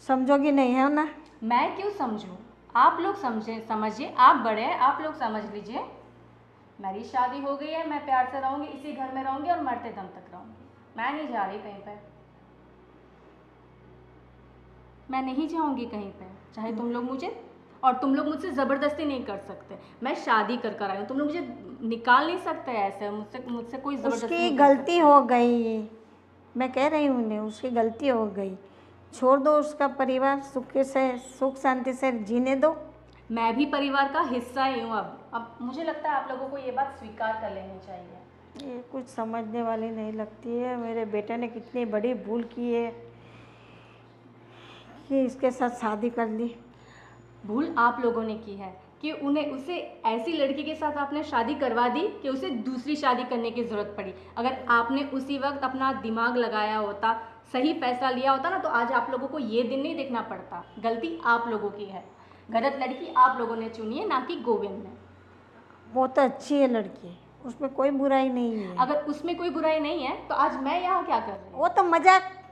समझोगी नहीं है ना? मैं क्यों समझूं? आप लोग समझिए, आप बड़े हैं, आप लोग समझ लीजिए। मेरी शादी हो गई है, मैं प्यार से रहूँगी, इसी घर में रहूँगी और मरते दम तक रहूँगी। मैं नहीं जा रही कहीं पे, मैं नहीं जाऊँगी कहीं पे, चाहे तुम लोग मुझसे ज़बरदस्ती नहीं कर सकते। मैं शादी कर आई हूँ, तुम लोग मुझे निकाल नहीं सकते ऐसे, मुझसे कोई ज़बरदस्ती उसकी नहीं कर गलती हो गई, मैं कह रही हूँ उन्हें, उसकी गलती हो गई। छोड़ दो उसका परिवार, सुख शांति से जीने दो। मैं भी परिवार का हिस्सा ही हूँ अब मुझे लगता है आप लोगों को ये बात स्वीकार कर लेनी चाहिए। ये कुछ समझने वाली नहीं लगती है। मेरे बेटे ने कितनी बड़ी भूल की है कि इसके साथ शादी कर ली। भूल आप लोगों ने की है कि उसे ऐसी लड़की के साथ आपने शादी करवा दी कि उसे दूसरी शादी करने की ज़रूरत पड़ी। अगर आपने उसी वक्त अपना दिमाग लगाया होता, सही फैसला लिया होता ना, तो आज आप लोगों को ये दिन नहीं देखना पड़ता। गलती आप लोगों की है, गलत लड़की आप लोगों ने चुनी है, ना कि गोविंद ने। वो तो अच्छी है लड़की, उसमें कोई बुराई नहीं है। अगर उसमें कोई बुराई नहीं है तो आज मैं यहाँ क्या कर रही हूँ? वो तो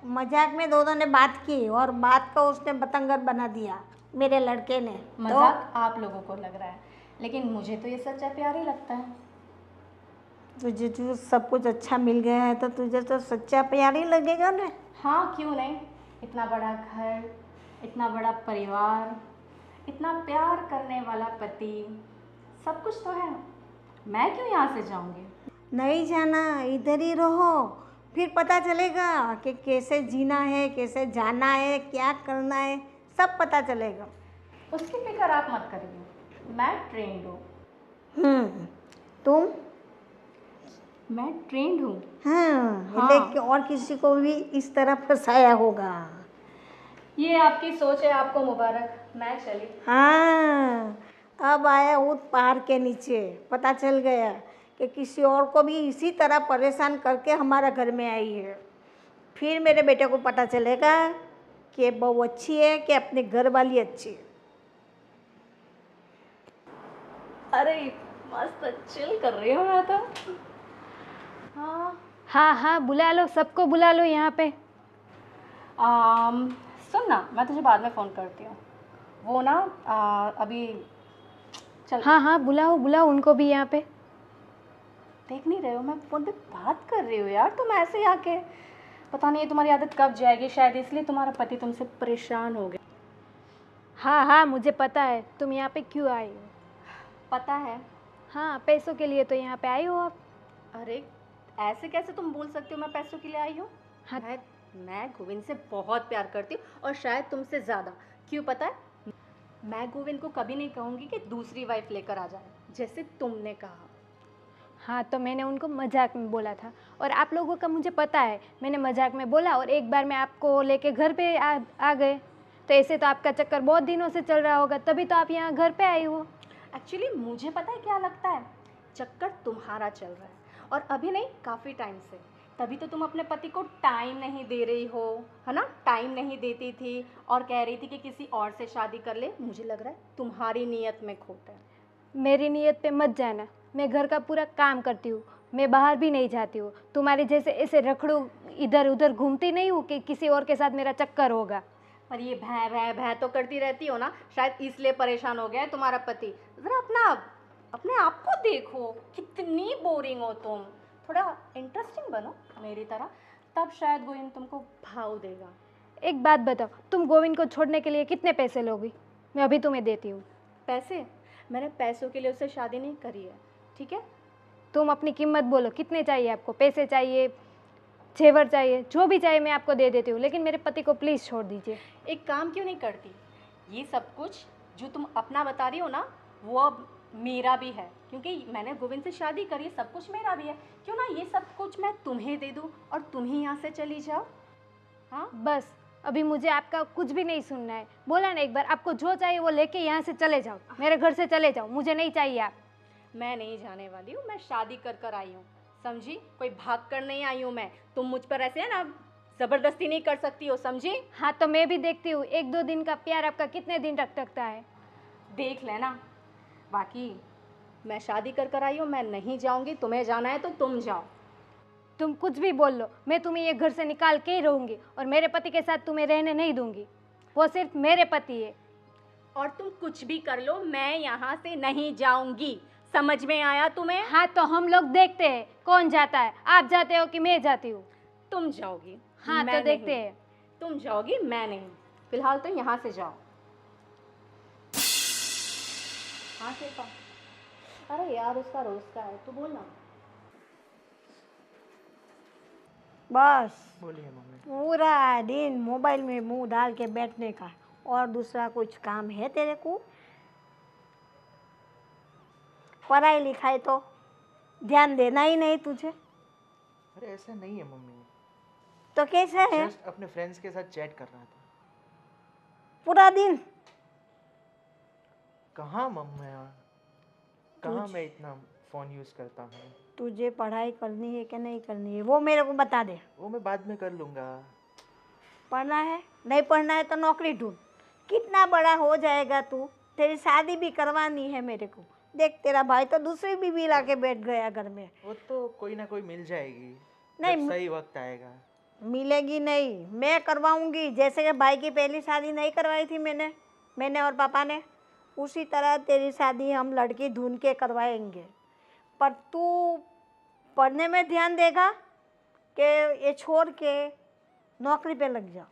मजाक में दोनों ने बात की और बात को उसने बतंगड़ बना दिया मेरे लड़के ने। मजाक आप लोगों को लग रहा है, लेकिन मुझे तो ये सच्चा प्यार ही लगता है। तुझे जो सब कुछ अच्छा मिल गया है तो तुझे तो सच्चा प्यार ही लगेगा ना। हाँ, क्यों नहीं। इतना बड़ा घर, इतना बड़ा परिवार, इतना प्यार करने वाला पति, सब कुछ तो है। मैं क्यों यहाँ से जाऊँगी? नहीं जाना, इधर ही रहो, फिर पता चलेगा कि कैसे जीना है, कैसे जाना है, क्या करना है, सब पता चलेगा। उसकी फिक्र आप मत करिए, मैं ट्रेंड हूँ। तुम? मैं ट्रेंड हूँ। हाँ। लेकिन और किसी को भी इस तरह फंसाया होगा। ये आपकी सोच है, आपको मुबारक। मैं चली। हाँ, अब आया ऊँट पहाड़ के नीचे, पता चल गया कि किसी और को भी इसी तरह परेशान करके हमारा घर में आई है। फिर मेरे बेटे को पता चलेगा कि बहू अच्छी है कि अपने घर वाली अच्छी है। अरे मस्त चिल कर रही हूँ मैं तो। हाँ, बुला लो, सबको बुला लो यहाँ पे। सुन ना, मैं तुझे बाद में फ़ोन करती हूँ। वो ना अभी चल। हाँ, बुलाओ उनको भी यहाँ पे। देख नहीं रहे हो, मैं फ़ोन पे बात कर रही हूँ यार, तुम ऐसे आके। पता नहीं तुम्हारी आदत कब जाएगी, शायद इसलिए तुम्हारा पति तुमसे परेशान हो गया। हाँ, मुझे पता है तुम यहाँ पे क्यों आई हो। पता है? हाँ, पैसों के लिए तो यहाँ पे आई हो आप। अरे ऐसे कैसे तुम बोल सकती हो मैं पैसों के लिए आई हूँ? हाँ। मैं गोविंद से बहुत प्यार करती हूँ, और शायद तुमसे ज़्यादा। क्यों पता है? मैं गोविंद को कभी नहीं कहूँगी कि दूसरी वाइफ लेकर आ जाए, जैसे तुमने कहा। हाँ, तो मैंने उनको मजाक में बोला था, और आप लोगों का मुझे पता है, मैंने मजाक में बोला और एक बार मैं आपको लेके घर पे आ गए। तो ऐसे तो आपका चक्कर बहुत दिनों से चल रहा होगा, तभी तो आप यहाँ घर पे आई हो। एक्चुअली मुझे पता है क्या लगता है, चक्कर तुम्हारा चल रहा है, और अभी नहीं, काफ़ी टाइम से। तभी तो तुम अपने पति को टाइम नहीं दे रही हो, है ना? टाइम नहीं देती थी और कह रही थी कि किसी और से शादी कर ले। मुझे लग रहा है तुम्हारी नीयत में खोट है। मेरी नीयत पे मत जाना, मैं घर का पूरा काम करती हूँ, मैं बाहर भी नहीं जाती हूँ। तुम्हारे जैसे ऐसे रखड़ू इधर उधर घूमती नहीं हूँ कि किसी और के साथ मेरा चक्कर होगा। पर ये भै भै भै तो करती रहती हो ना, शायद इसलिए परेशान हो गया है तुम्हारा पति। ज़रा अपने आप को देखो, कितनी बोरिंग हो तुम। थोड़ा इंटरेस्टिंग बनो मेरी तरह, तब शायद गोविंद तुमको भाव देगा। एक बात बताओ, तुम गोविंद को छोड़ने के लिए कितने पैसे लोगी? मैं अभी तुम्हें देती हूँ। पैसे? मैंने पैसों के लिए उससे शादी नहीं करी है, ठीक है? तुम अपनी कीमत बोलो, कितने चाहिए आपको? पैसे चाहिए, जेवर चाहिए, जो भी चाहिए मैं आपको दे देती हूँ, लेकिन मेरे पति को प्लीज़ छोड़ दीजिए। एक काम क्यों नहीं करती? ये सब कुछ जो तुम अपना बता रही हो ना, वो अब मेरा भी है, क्योंकि मैंने गोविंद से शादी करी है, सब कुछ मेरा भी है। क्यों ना ये सब कुछ मैं तुम्हें दे दूँ और तुम ही यहाँ से चली जाओ। हाँ बस अभी मुझे आपका कुछ भी नहीं सुनना है। बोला ना एक बार, आपको जो चाहिए वो लेके यहाँ से चले जाओ, मेरे घर से चले जाओ, मुझे नहीं चाहिए आप। मैं नहीं जाने वाली हूँ, मैं शादी कर कर आई हूँ, समझी? कोई भाग कर नहीं आई हूँ मैं। तुम मुझ पर ऐसे है ना ज़बरदस्ती नहीं कर सकती हो, समझी? हाँ तो मैं भी देखती हूँ एक दो दिन का प्यार आपका कितने दिन तक टकता है। देख लेना। बाकी मैं शादी कर कर आई हूँ, मैं नहीं जाऊँगी। तुम्हें जाना है तो तुम जाओ। तुम कुछ भी बोल लो, मैं तुम्हें ये घर से निकाल के ही रहूंगी और मेरे पति के साथ तुम्हें रहने नहीं दूंगी। वो सिर्फ मेरे पति है। और तुम कुछ भी कर लो, मैं यहाँ से नहीं जाऊँगी। समझ में आया तुम्हें? हाँ तो हम लोग देखते हैं कौन जाता है, आप जाते हो कि मैं जाती हूँ। तुम जाओगी। हाँ मैं तो देखते नहीं। हैं। तुम जाओगी, मैं नहीं। फिलहाल तो यहाँ से जाओ। हाँ शिल्पा। अरे यार उसका रोज का है, तू बोल ना। बस बोलिए मम्मी। पूरा दिन मोबाइल में मुंह डाल के बैठने का, और दूसरा कुछ काम है तेरे को? पढ़ाई लिखाई तो ध्यान देना ही नहीं तुझे, अरे ऐसा नहीं है मम्मी, तो कैसा है? जस्ट अपने फ्रेंड्स के साथ चैट कर रहा था। पूरा दिन कहाँ मम्मी, कहाँ मैं इतना फ़ोन यूज़ करता हूँ। तुझे पढ़ाई करनी है कि नहीं करनी है वो मेरे को बता दे। वो मैं बाद में कर लूँगा। पढ़ना है, नहीं पढ़ना है तो नौकरी ढूंढ। कितना बड़ा हो जाएगा तू, तेरी शादी भी करवानी है मेरे को। देख तेरा भाई तो दूसरी बीवी ला के बैठ गया घर में। वो तो कोई ना कोई मिल जाएगी, नहीं, जब सही वक्त आएगा। मिलेगी नहीं, मैं करवाऊंगी। जैसे कि भाई की पहली शादी नहीं करवाई थी मैंने और पापा ने, उसी तरह तेरी शादी हम लड़की ढूंढ के करवाएंगे। पर तू पढ़ने में ध्यान देगा कि ये छोड़ के नौकरी पे लग जा।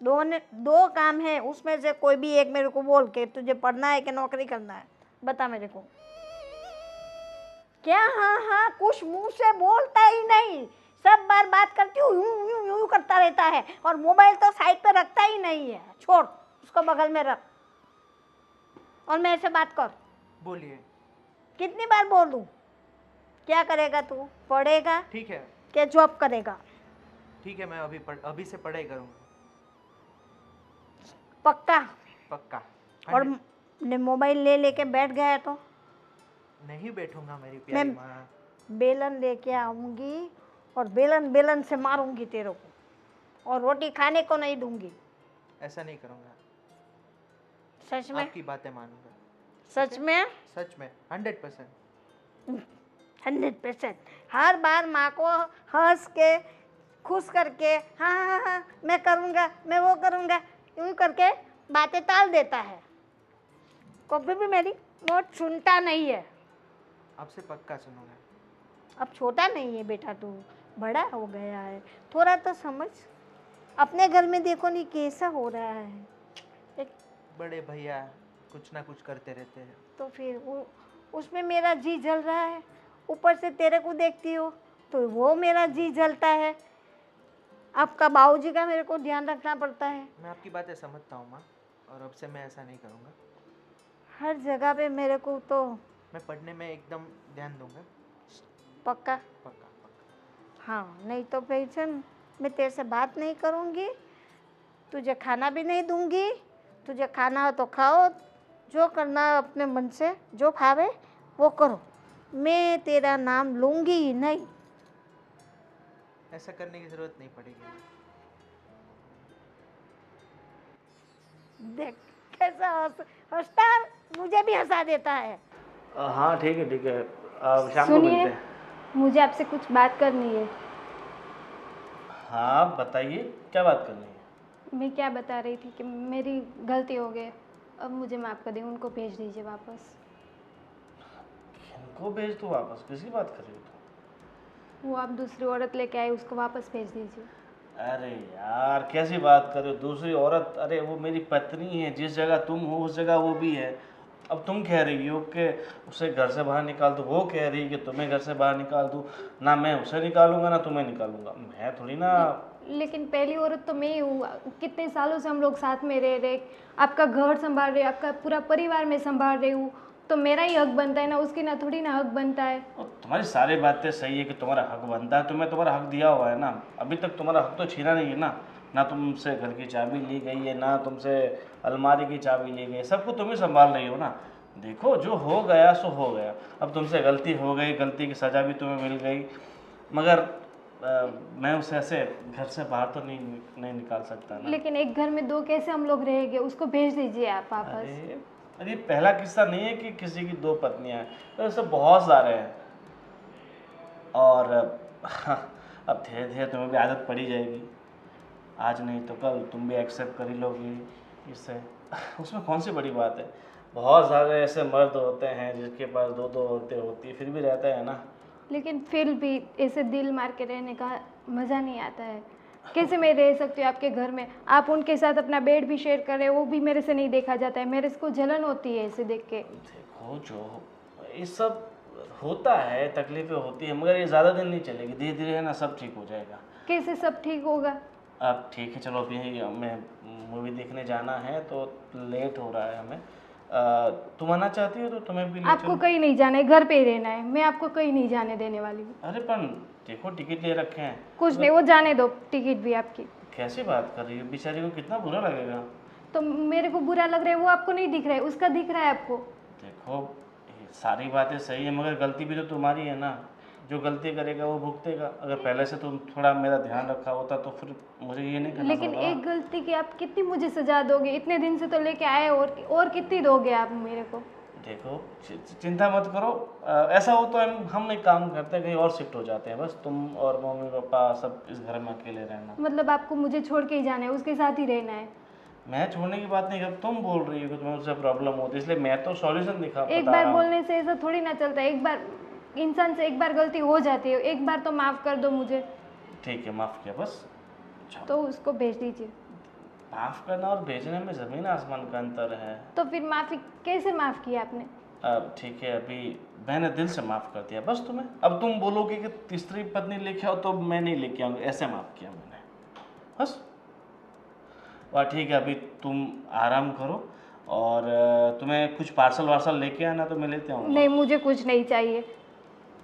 दो काम है, उसमें से कोई भी एक मेरे को बोल के, तुझे पढ़ना है कि नौकरी करना है, बता मेरे को। क्या हाँ हाँ कुछ मुंह से बोलता ही नहीं, सब बार बात करती हूँ यूं यूं यूं करता रहता है, और मोबाइल तो साइड पे रखता ही नहीं है। छोड़ उसको, बगल में रख और मेरे से बात कर। बोलिए। कितनी बार बोलूं? क्या करेगा तू? पढ़ेगा ठीक है, कि जॉब करेगा? ठीक है, मैं अभी से पढ़ाई करूँगा, पक्का? पक्का। और 100। ने मोबाइल ले लेके बैठ गया तो नहीं बैठूंगा मेरी प्यारी माँ। बेलन लेके आऊंगी और बेलन से मारूंगी तेरे को, और रोटी खाने को नहीं दूंगी। ऐसा नहीं करूँगा, सच में? आपकी बातें मानूंगा। सच में? सच में 100%। 100%। हर बार माँ को हंस के खुश करके हाँ हाँ हाँ मैं करूँगा, मैं वो करूँगा, यूँ करके बातें टाल देता है। कभी भी मेरी बात सुनता नहीं है। आपसे पक्का सुनूंगा। अब छोटा नहीं है बेटा, तू बड़ा हो गया है, थोड़ा तो समझ। अपने घर में देखो नहीं कैसा हो रहा है। एक बड़े भैया कुछ ना कुछ करते रहते हैं। तो फिर उसमें मेरा जी जल रहा है, ऊपर से तेरे को देखती हो तो वो मेरा जी जलता है। आपका बाबूजी का मेरे को ध्यान रखना पड़ता है। मैं आपकी बातें समझता हूँ माँ, और अब से मैं ऐसा नहीं करूँगा। हर जगह पे मेरे को तो मैं पढ़ने में एकदम ध्यान दूंगा। पक्का? पक्का पक्का। हाँ, नहीं तो पेंशन मैं तेरे से बात नहीं करूँगी, तुझे खाना भी नहीं दूँगी। तुझे खाना हो तो खाओ, जो करना है अपने मन से जो खावे वो करो, मैं तेरा नाम लूँगी ही नहीं। ऐसा करने की ज़रूरत नहीं पड़ेगी। देख कैसा हंसता है, मुझे भी हंसा देता है। हाँ ठीक है ठीक है, अब शाम को मिलते सुनिए, हैं। मुझे आपसे कुछ बात करनी है। हाँ बताइए, क्या बात करनी है? मैं क्या बता रही थी कि मेरी गलती हो गई, अब मुझे माफ़ कर दें, उनको भेज दीजिए वापस। इनको भेज दो वापस? किसकी बात कर रही हो तुम? वो आप दूसरी औरत लेके आए, उसको वापस भेज दीजिए। अरे यार कैसी बात कर रहे हो? दूसरी औरत? अरे वो मेरी पत्नी है, जिस जगह तुम हो उस जगह वो भी है। अब तुम कह रही हो कि उसे घर से बाहर निकाल दो, वो कह रही है कि तुम्हें घर से बाहर निकाल दूँ। ना मैं उसे निकालूंगा ना तुम्हें निकालूंगा, मैं थोड़ी ना। लेकिन पहली औरत तो मैं ही हूँ। कितने सालों से हम लोग साथ में रह रहे, आपका घर संभाल रहे, आपका पूरा परिवार में संभाल रही हूँ, तो मेरा ही हक बनता है ना, उसकी ना थोड़ी ना हक बनता है। और तुम्हारी सारी बातें सही है कि तुम्हारा हक बनता है, तुम्हें तुम्हारा हक दिया हुआ है ना। अभी तक तुम्हारा हक तो छीना नहीं है ना। ना तुमसे घर की चाबी ली गई है, ना तुमसे अलमारी की चाबी ली गई है, सब कुछ तुम ही संभाल रही हो ना। देखो जो हो गया सो हो गया, अब तुमसे गलती हो गई, गलती की सज़ा भी तुम्हें मिल गई, मगर मैं उसे ऐसे घर से बाहर तो नहीं निकाल सकता ना। लेकिन एक घर में दो कैसे हम लोग रहेंगे? उसको भेज दीजिए आप वापस। अरे पहला किस्सा नहीं है कि किसी की दो पत्नियां हैं, तो ऐसे बहुत सारे हैं। और अब धीरे धीरे तुम्हें भी आदत पड़ी जाएगी, आज नहीं तो कल तुम भी एक्सेप्ट कर ही लोगी इससे। उसमें कौन सी बड़ी बात है। बहुत सारे ऐसे मर्द होते हैं जिसके पास दो दो औरतें होती है, फिर भी रहते हैं ना। लेकिन फिर भी ऐसे दिल मार के रहने का मज़ा नहीं आता है। कैसे मैं रह सकती हूँ आपके घर में? आप उनके साथ अपना बेड भी शेयर कर रहे हो, वो भी मेरे से नहीं देखा जाता है, मेरे को जलन होती है ऐसे देख के। देखो जो ये सब होता है, तकलीफें होती है, मगर ये ज़्यादा दिन नहीं चलेगी, धीरे धीरे है ना सब ठीक हो जाएगा। कैसे सब ठीक होगा? अब ठीक है चलो, अभी हमें मूवी देखने जाना है तो लेट हो रहा है हमें। तुम आना चाहती हो तो तुम्हें भी ले आपको चलो। कहीं नहीं जाना है, घर पे ही रहना है। मैं आपको कहीं नहीं जाने देने वाली हूँ। अरे पर देखो टिकट ले रखे हैं। कुछ नहीं, वो जाने दो, टिकट भी आपकी। कैसी बात कर रही हो, बेचारी को कितना बुरा लगेगा। तो मेरे को बुरा लग रहा है, वो आपको नहीं दिख रहा है, उसका दिख रहा है आपको। देखो ये सारी बातें सही है, मगर गलती भी तो तुम्हारी है ना। जो गलती करेगा वो भुगतेगा। अगर पहले से तुम थोड़ा मेरा ध्यान रखा होता तो फिर मुझे ये नहीं करना लेकिन पड़ता। एक गलती की आप कितनी मुझे सजा दोगे? इतने दिन से तो लेके आए, और कितनी दोगे आप मेरे को? देखो चिंता मत करो, ऐसा हो तो हम एक काम करते हैं, कहीं और शिफ्ट हो जाते हैं। बस तुम और मम्मी पापा सब इस घर में अकेले रहना। मतलब आपको मुझे छोड़ के ही जाना है, उसके साथ ही रहना है? मैं छोड़ने की बात नहीं कर, तुम बोल रही हो कि तुम्हें उससे प्रॉब्लम होती है, इसलिए मैं तो सॉल्यूशन एक बार बोलने से ऐसा थोड़ी ना चलता है। एक बार इंसान से एक बार गलती हो जाती है, एक बार तो माफ़ कर दो मुझे। ठीक है माफ़ किया बस। तो उसको भेज दीजिए। माफ़ करना और भेजने में ज़मीन आसमान का अंतर है। तो फिर माफ़ी कैसे माफ़ किया आपने? अब ठीक है, अभी मैंने दिल से माफ़ कर दिया बस तुम्हें। अब तुम बोलोगे कि तीसरी पत्नी लेके आओ तो मैं नहीं लेके आऊँगी, ऐसे माफ़ किया मैंने बस। वाह ठीक है, अभी तुम आराम करो और तुम्हें कुछ पार्सल वार्सल लेके आना तो मैं लेते आऊँगा। नहीं, मुझे कुछ नहीं चाहिए।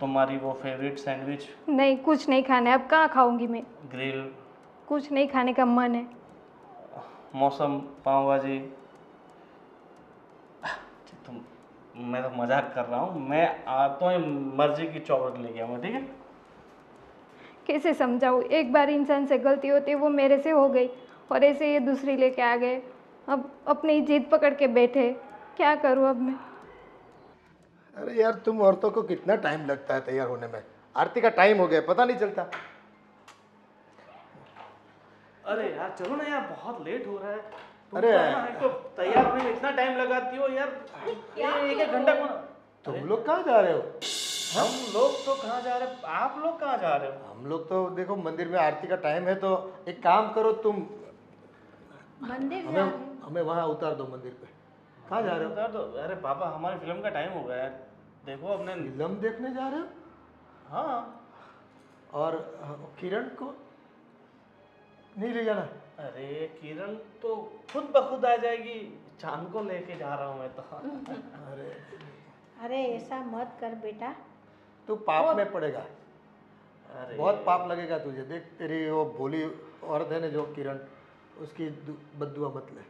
तुम्हारी वो फेवरेट सैंडविच? नहीं, कुछ नहीं खाना है। अब कहाँ खाऊंगी मैं? ग्रिल? कुछ नहीं खाने का मन है। मौसम पाव भाजी? तुम, मैं तो मजाक कर रहा हूँ। मैं आता हूँ मर्जी की चॉकलेट लेके आऊँगा, ठीक है? कैसे समझाऊँ? एक बार इंसान से गलती होती है, वो मेरे से हो गई, और ऐसे ये दूसरी लेके आ गए। अब अपनी जिद पकड़ के बैठे, क्या करूँ अब मैं? अरे यार तुम औरतों को कितना टाइम लगता है तैयार होने में। आरती का टाइम हो गया, पता नहीं चलता। अरे यार चलो ना यार, बहुत लेट हो रहा है। अरे तो तैयार होने में इतना टाइम लगाती हो यार, एक एक घंटा कौन। तुम लोग कहाँ जा रहे हो? हम लोग तो कहाँ जा रहे हैं, आप लोग कहाँ जा रहे हो? हम लोग तो देखो मंदिर में आरती का टाइम है, तो एक काम करो तुम, मंदिर हमें वहाँ उतार दो मंदिर पे। कहाँ जा रहे हो? तो अरे पापा हमारी फिल्म का टाइम हो गया है, देखो अपने। फिल्म देखने जा रहे हो? हाँ। और किरण को नहीं ले जाना? अरे किरण तो खुद ब खुद आ जाएगी, चांद को लेके जा रहा हूँ मैं तो। अरे अरे ऐसा मत कर बेटा। तू पाप में पड़ेगा, अरे बहुत पाप लगेगा तुझे। देख तेरी वो भोली औरत है ना जो किरण, उसकी बद्दुआ मत ले।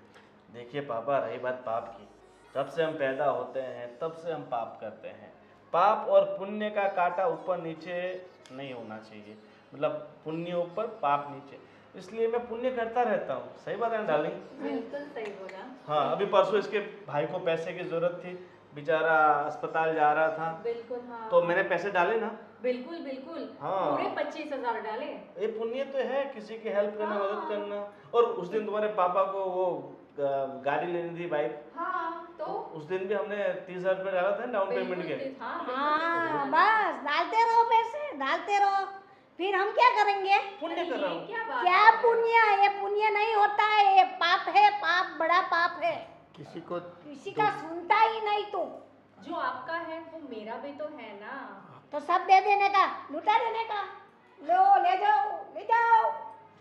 देखिए पापा, रही बात पाप की, जब से हम पैदा होते हैं तब से हम पाप करते हैं। पाप और पुण्य का कांटा ऊपर नीचे नहीं होना चाहिए, मतलब पुण्य ऊपर पाप नीचे, इसलिए मैं पुण्य करता रहता हूँ। सही बात है ना डार्लिंग? बिल्कुल सही बोला। हाँ, अभी परसों इसके भाई को पैसे की जरूरत थी, बेचारा अस्पताल जा रहा था, बिल्कुल हाँ। तो मैंने पैसे डाले ना। बिल्कुल बिल्कुल। हाँ। पूरे 25,000 डाले। ये पुण्य तो है, किसी की हेल्प करना, मदद करना। और उस दिन तुम्हारे पापा को वो गाड़ी लेनी थी, बाइक। हाँ तो उस दिन भी हमने 30,000 रुपये डाला था डाउन पेमेंट के। हाँ हाँ बस डालते रहो पैसे, डालते रहो। फिर हम क्या करेंगे? पुण्य कर रहा हूँ। क्या बात क्या पुण्य? ये पुण्य नहीं होता है, ये पाप है, पाप बड़ा पाप है। किसी को किसी का सुनता ही नहीं तू। जो आपका है वो मेरा भी तो है ना। तो सब दे देने का, लुटा देने का। लो ले जाओ, ले जाओ।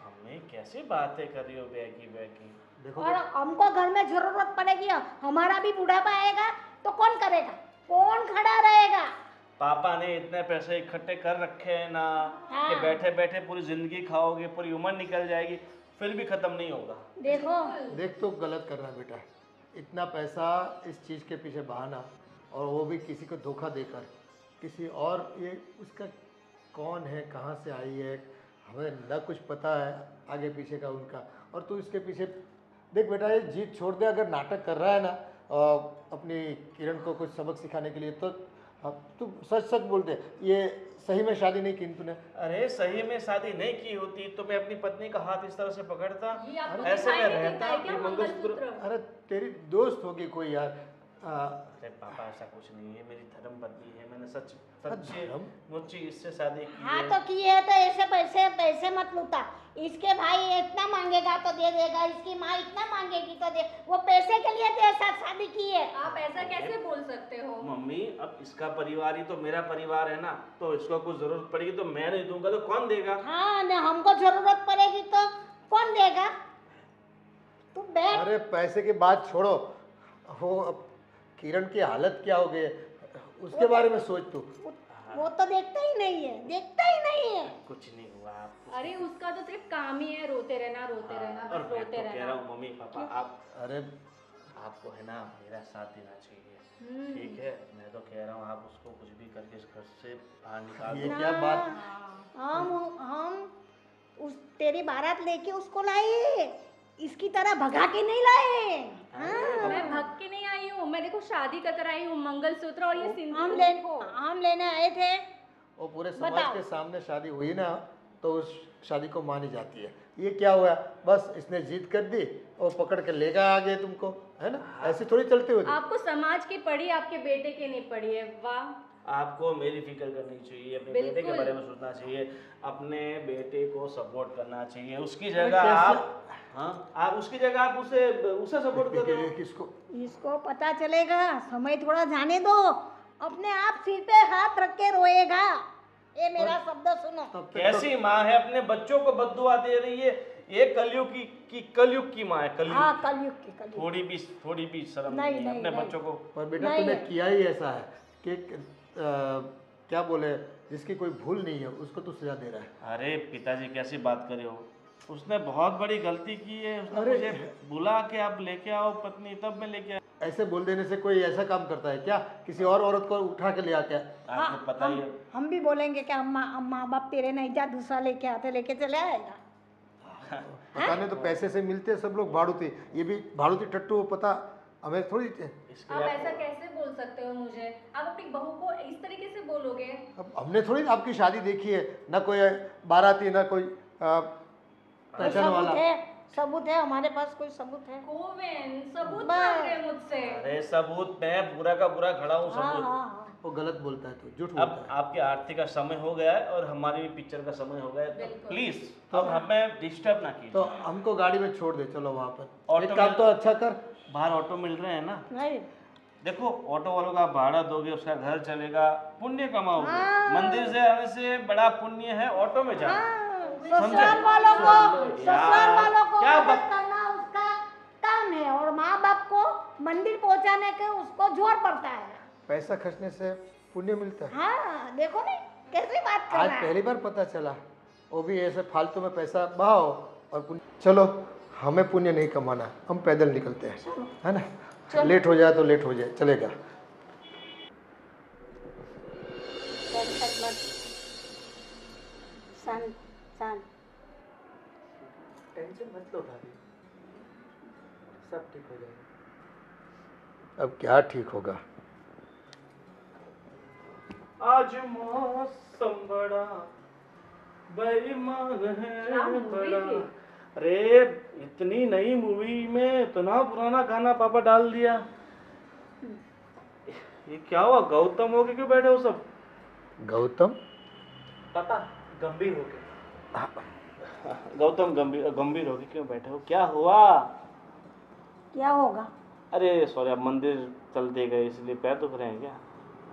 मम्मी कैसी बातें कर रही हो बैगी बैगी? देखो और हमको घर में जरूरत पड़ेगी, हमारा भी बुढ़ापा आएगा तो कौन करेगा, कौन खड़ा रहेगा? पापा ने इतने पैसे इकट्ठे कर रखे हैं ना हाँ। कि बैठे बैठे पूरी जिंदगी खाओगे, पूरी उम्र निकल जाएगी, फिर भी खत्म नहीं होगा। देखो देख तो गलत कर रहा है बेटा, इतना पैसा इस चीज़ के पीछे बहाना, और वो भी किसी को धोखा देकर, किसी और, ये उसका कौन है, कहाँ से आई है, हमें न कुछ पता है आगे पीछे का उनका, और तू इसके पीछे देख बेटा, ये जीत छोड़ दे। अगर नाटक कर रहा है ना अपनी किरण को कुछ सबक सिखाने के लिए, तो तू सच सच बोल दे, ये सही में शादी नहीं की तूने? अरे सही में शादी नहीं की होती तो मैं अपनी पत्नी का हाथ इस तरह से पकड़ता, ये आपको ऐसे दिखाई में नहीं रहता, देता है क्या ये मंगलसूत्र। मंगलसूत्र? अरे तेरी दोस्त होगी कोई यार। अरे पापा ऐसा कुछ नहीं है, मेरी धर्म पत्नी है, मैंने सच्ची धर्म? मुच्ची इससे शादी की हाँ है। तो किए है तो ऐसे पैसे पैसे मत लूटा। इसके भाई इतना मांगेगा तो दे देगा, इसकी माँ इतना मांगेगी तो दे, वो पैसे के लिए तेरे साथ शादी की है। आप ऐसा कैसे बोल सकते हो? मम्मी अब इसका परिवार ही तो मेरा परिवार है ना, तो इसको कुछ जरूरत पड़ेगी तो मैं नहीं दूंगा तो कौन देगा? हाँ न, हमको जरूरत पड़ेगी तो कौन देगा? तू बैठ। अरे पैसे की बात छोड़ो, वो अब किरण की हालत क्या हो गई है उसके बारे में सोच तू। वो तो देखता ही नहीं है, देखता ही नहीं है। कुछ नहीं हुआ आप। अरे उसका तो सिर्फ काम ही है रोते रहना, रोते रहना, और बस मैं रोते तो कह रहा रहना। हूँ मम्मी पापा आप, अरे आपको है ना मेरा साथ देना चाहिए, ठीक है? मैं तो कह रहा हूँ आप उसको कुछ भी करके इस घर से बाहर निकाल ये दो। क्या बात? हम उस तेरी बारात लेके उसको लाए, इसकी तरह भगा के नहीं लाए। हाँ। मैं भग के नहीं आई हूँ, मैं देखो शादी कर आई हूँ, मंगलसूत्र और ये सिंदूर। हम लेने आए थे। वो पूरे समाज बताओ। के सामने शादी हुई ना तो उस शादी को मानी जाती है। ये क्या हुआ, बस इसने जीत कर दी और पकड़ के लेगा आगे तुमको, है ना? ऐसे थोड़ी चलते हो। आपको समाज की पड़ी, आपके बेटे की नहीं पड़ी है। वाह, आपको मेरी फिक्र करनी चाहिए, अपने बेटे के बिल्कुल। बारे में सोचना चाहिए, अपने बेटे को सपोर्ट करना चाहिए। उसकी जगह आप, हाँ आप उसकी जगह आप उसे उसे सपोर्ट कर रहे हो। किसको? इसको पता चलेगा, समय थोड़ा जाने दो, अपने आप सिर पे हाथ रख के रोएगा। ये मेरा शब्द सुनो। तब तक कैसी माँ है, अपने बच्चों को बद्दुआ दे रही है? ये कलयुग की माँ है, हाँ कलयुग। कलयुग की कलयुग। थोड़ी भी शर्म नहीं, नहीं है नहीं, अपने नहीं। बच्चों को। पर बेटा नहीं तूने है। किया ही ऐसा है कि क्या बोले, जिसकी कोई भूल नहीं है उसको तू सजा दे रहा है। अरे पिताजी कैसी बात कर रहे हो? उसने बहुत बड़ी गलती की है, उसने अरे। मुझे बुला के आप लेके आओ पत्नी, तब मैं लेके आया। ऐसे बोल देने से कोई ऐसा काम करता है क्या, किसी और औरत को उठा के ले आते हैं? आपको पता ही है। हम भी बोलेंगे कि हम माँ बाप तेरे नहीं, जा दूसरा लेके आते, लेके चले आएगा। पता नहीं तो पैसे से मिलते हैं सब लोग भाड़ूती, ये भी भाड़ूती टट्टू, पता हमें थोड़ी। इसके आप लिए ऐसा कैसे बोल सकते हो मुझे? आप अपनी बहू को इस तरीके से बोलोगे? अब हमने थोड़ी आपकी शादी देखी है, ना कोई बाराती ना कोई पहचान वाला। सबूत है हमारे पास, कोई सबूत है? गोविंद, सबूत बस। मांग रहे हैं मुझसे। अरे सबूत, मैं बुरा का बुरा खड़ा हूँ, हाँ सबूत। हाँ हाँ। वो गलत बोलता है, तो झूठ अब बोलता है। आपके आरती का समय हो गया है और हमारी भी पिक्चर का समय हो गया है, तो बिल्कुल। प्लीज तो हमें डिस्टर्ब ना तो कीजिए। हमको गाड़ी में छोड़ दे, चलो वहाँ पर। ऑटो एक काम में- तो अच्छा कर, बाहर ऑटो मिल रहे हैं ना, नहीं देखो ऑटो वालों का भाड़ा दोगे, उसका घर चलेगा, पुण्य कमाओगे। मंदिर से आने से बड़ा पुण्य है ऑटो में जाना। ससुराल वालों को, यार, ससुराल वालों को क्या मदद करना उसका काम है, और माँ बाप को मंदिर पहुँचाने के उसको जोर पड़ता है। पैसा खर्चने से पुण्य मिलता है। हाँ देखो नहीं कैसी बात कर आज रहा है। पहली बार पता चला, वो भी ऐसे फालतू में पैसा बहाओ और पुण्य। चलो हमें पुण्य नहीं कमाना, हम पैदल निकलते हैं, है ना? लेट हो जाए तो लेट हो जाए, चलेगा। शांत शांत। टेंशन मत लो भाभी, सब ठीक हो जाएगा। अब क्या ठीक होगा? आज मौसम बड़ा बेईमान है बड़ा। अरे इतनी नई मूवी में इतना पुराना गाना पापा डाल दिया। ये क्या हुआ, गौतम हो के क्यों बैठे हो सब? गौतम? पापा गंभीर हो गए। गौतम गंभीर गंभीर हो के क्यों बैठे हो, क्या हुआ? क्या होगा? अरे सॉरी, आप मंदिर चलते गए इसलिए पैर दुख रहे हैं क्या?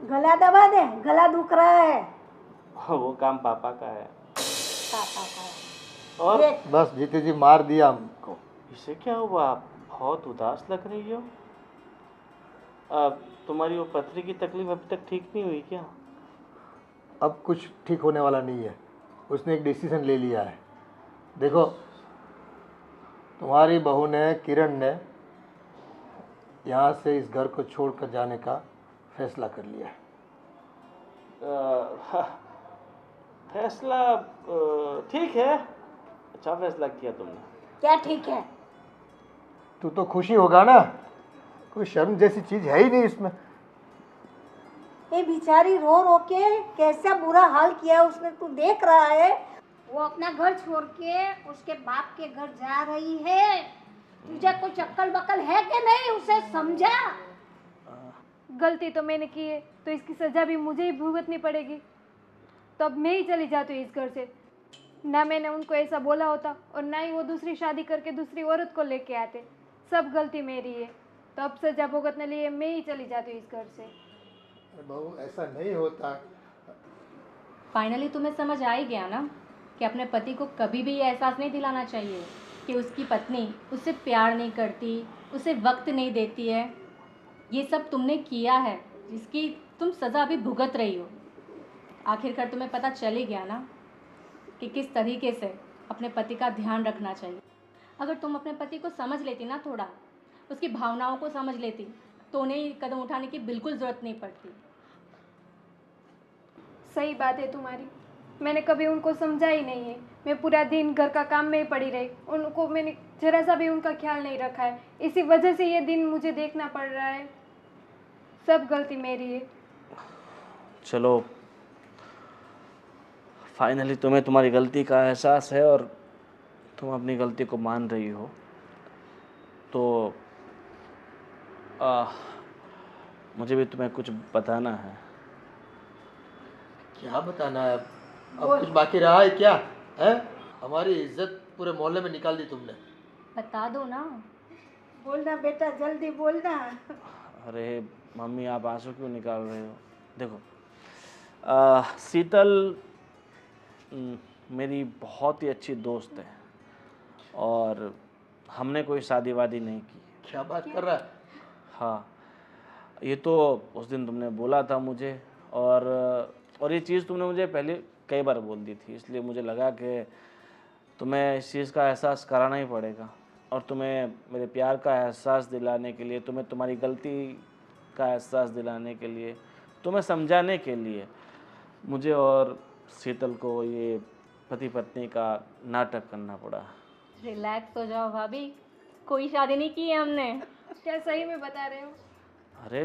गला दबा दे, गला दुख रहा है। वो काम पापा का है। पापा का और देख, बस जीते जी मार दिया हमको। इसे क्या हुआ? आप बहुत उदास लग रही हो। तुम्हारी वो पथरी की तकलीफ अभी तक ठीक नहीं हुई क्या? अब कुछ ठीक होने वाला नहीं है। उसने एक डिसीजन ले लिया है। देखो, तुम्हारी बहू ने, किरण ने यहाँ से इस घर को छोड़कर जाने का फैसला कर लिया है। फैसला ठीक है, अच्छा फैसला किया तुमने। क्या ठीक है? तू तो खुशी होगा ना, कोई शर्म जैसी चीज है ही नहीं इसमें। ये बेचारी रो रो के कैसा बुरा हाल किया उसने, तू देख रहा है। वो अपना घर छोड़ के उसके बाप के घर जा रही है। तुझे कोई चक्कर बकल है कि नहीं? उसे समझा। गलती तो मैंने की है तो इसकी सज़ा भी मुझे ही भुगतनी पड़ेगी। तो अब मैं ही चली जाती हूँ इस घर से। ना मैंने उनको ऐसा बोला होता और ना ही वो दूसरी शादी करके दूसरी औरत को लेके आते। सब गलती मेरी है, तो अब सज़ा भुगतने लिए मैं ही चली जाती हूँ इस घर से। बहू, ऐसा नहीं होता। फाइनली तुम्हें समझ आ ही गया ना कि अपने पति को कभी भी ये एहसास नहीं दिलाना चाहिए कि उसकी पत्नी उससे प्यार नहीं करती, उसे वक्त नहीं देती है। ये सब तुमने किया है जिसकी तुम सज़ा अभी भुगत रही हो। आखिरकार तुम्हें पता चल ही गया ना कि किस तरीके से अपने पति का ध्यान रखना चाहिए। अगर तुम अपने पति को समझ लेती ना, थोड़ा उसकी भावनाओं को समझ लेती, तो उन्हें कदम उठाने की बिल्कुल ज़रूरत नहीं पड़ती। सही बात है तुम्हारी, मैंने कभी उनको समझा ही नहीं है। मैं पूरा दिन घर का काम में ही पड़ी रही, उनको मैंने जरा सा भी उनका ख्याल नहीं रखा है। इसी वजह से ये दिन मुझे देखना पड़ रहा है। सब गलती मेरी है। चलो, फाइनली तुम्हें तुम्हारी गलती का एहसास है और तुम अपनी गलती को मान रही हो। तो मुझे भी तुम्हें कुछ बताना है। क्या बताना है? अब कुछ बाकी रहा है क्या? है, हमारी इज्जत पूरे मोहल्ले में निकाल दी तुमने। बता दो ना। बोलना बेटा, जल्दी बोलना। अरे मम्मी, आप आंसू क्यों निकाल रहे हो? देखो, शीतल मेरी बहुत ही अच्छी दोस्त है और हमने कोई शादी वादी नहीं की। क्या बात कर रहा है? हाँ, ये तो उस दिन तुमने बोला था मुझे, और ये चीज़ तुमने मुझे पहले कई बार बोल दी थी, इसलिए मुझे लगा कि तुम्हें इस चीज़ का एहसास कराना ही पड़ेगा। और तुम्हें मेरे प्यार का एहसास दिलाने के लिए, तुम्हें तुम्हारी गलती का एहसास दिलाने के लिए, तुम्हें समझाने के लिए मुझे और शीतल को ये पति पत्नी का नाटक करना पड़ा। रिलैक्स हो जाओ भाभी, कोई शादी नहीं की है हमने। क्या सही में बता रहे हो? अरे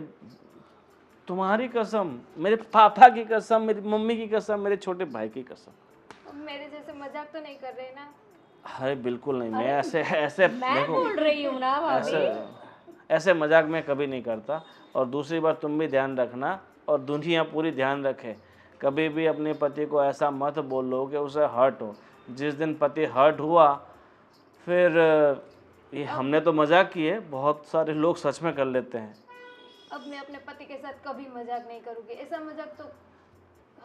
तुम्हारी कसम, मेरे पापा की कसम, मेरी मम्मी की कसम, मेरे छोटे भाई की कसम। मेरे जैसे मजाक तो नहीं कर रहे ना? अरे बिल्कुल नहीं, मैं ऐसे मैं देखो, बोल रही हूँ ना भाभी। ऐसे मजाक मैं कभी नहीं करता। और दूसरी बार तुम भी ध्यान रखना और दुनिया पूरी ध्यान रखे, कभी भी अपने पति को ऐसा मत बोलो कि उसे हर्ट हो। जिस दिन पति हर्ट हुआ, फिर ये हमने तो मजाक किए, बहुत सारे लोग सच में कर लेते हैं। अब मैं अपने पति के साथ कभी मजाक नहीं करूँगी। ऐसा मजाक तो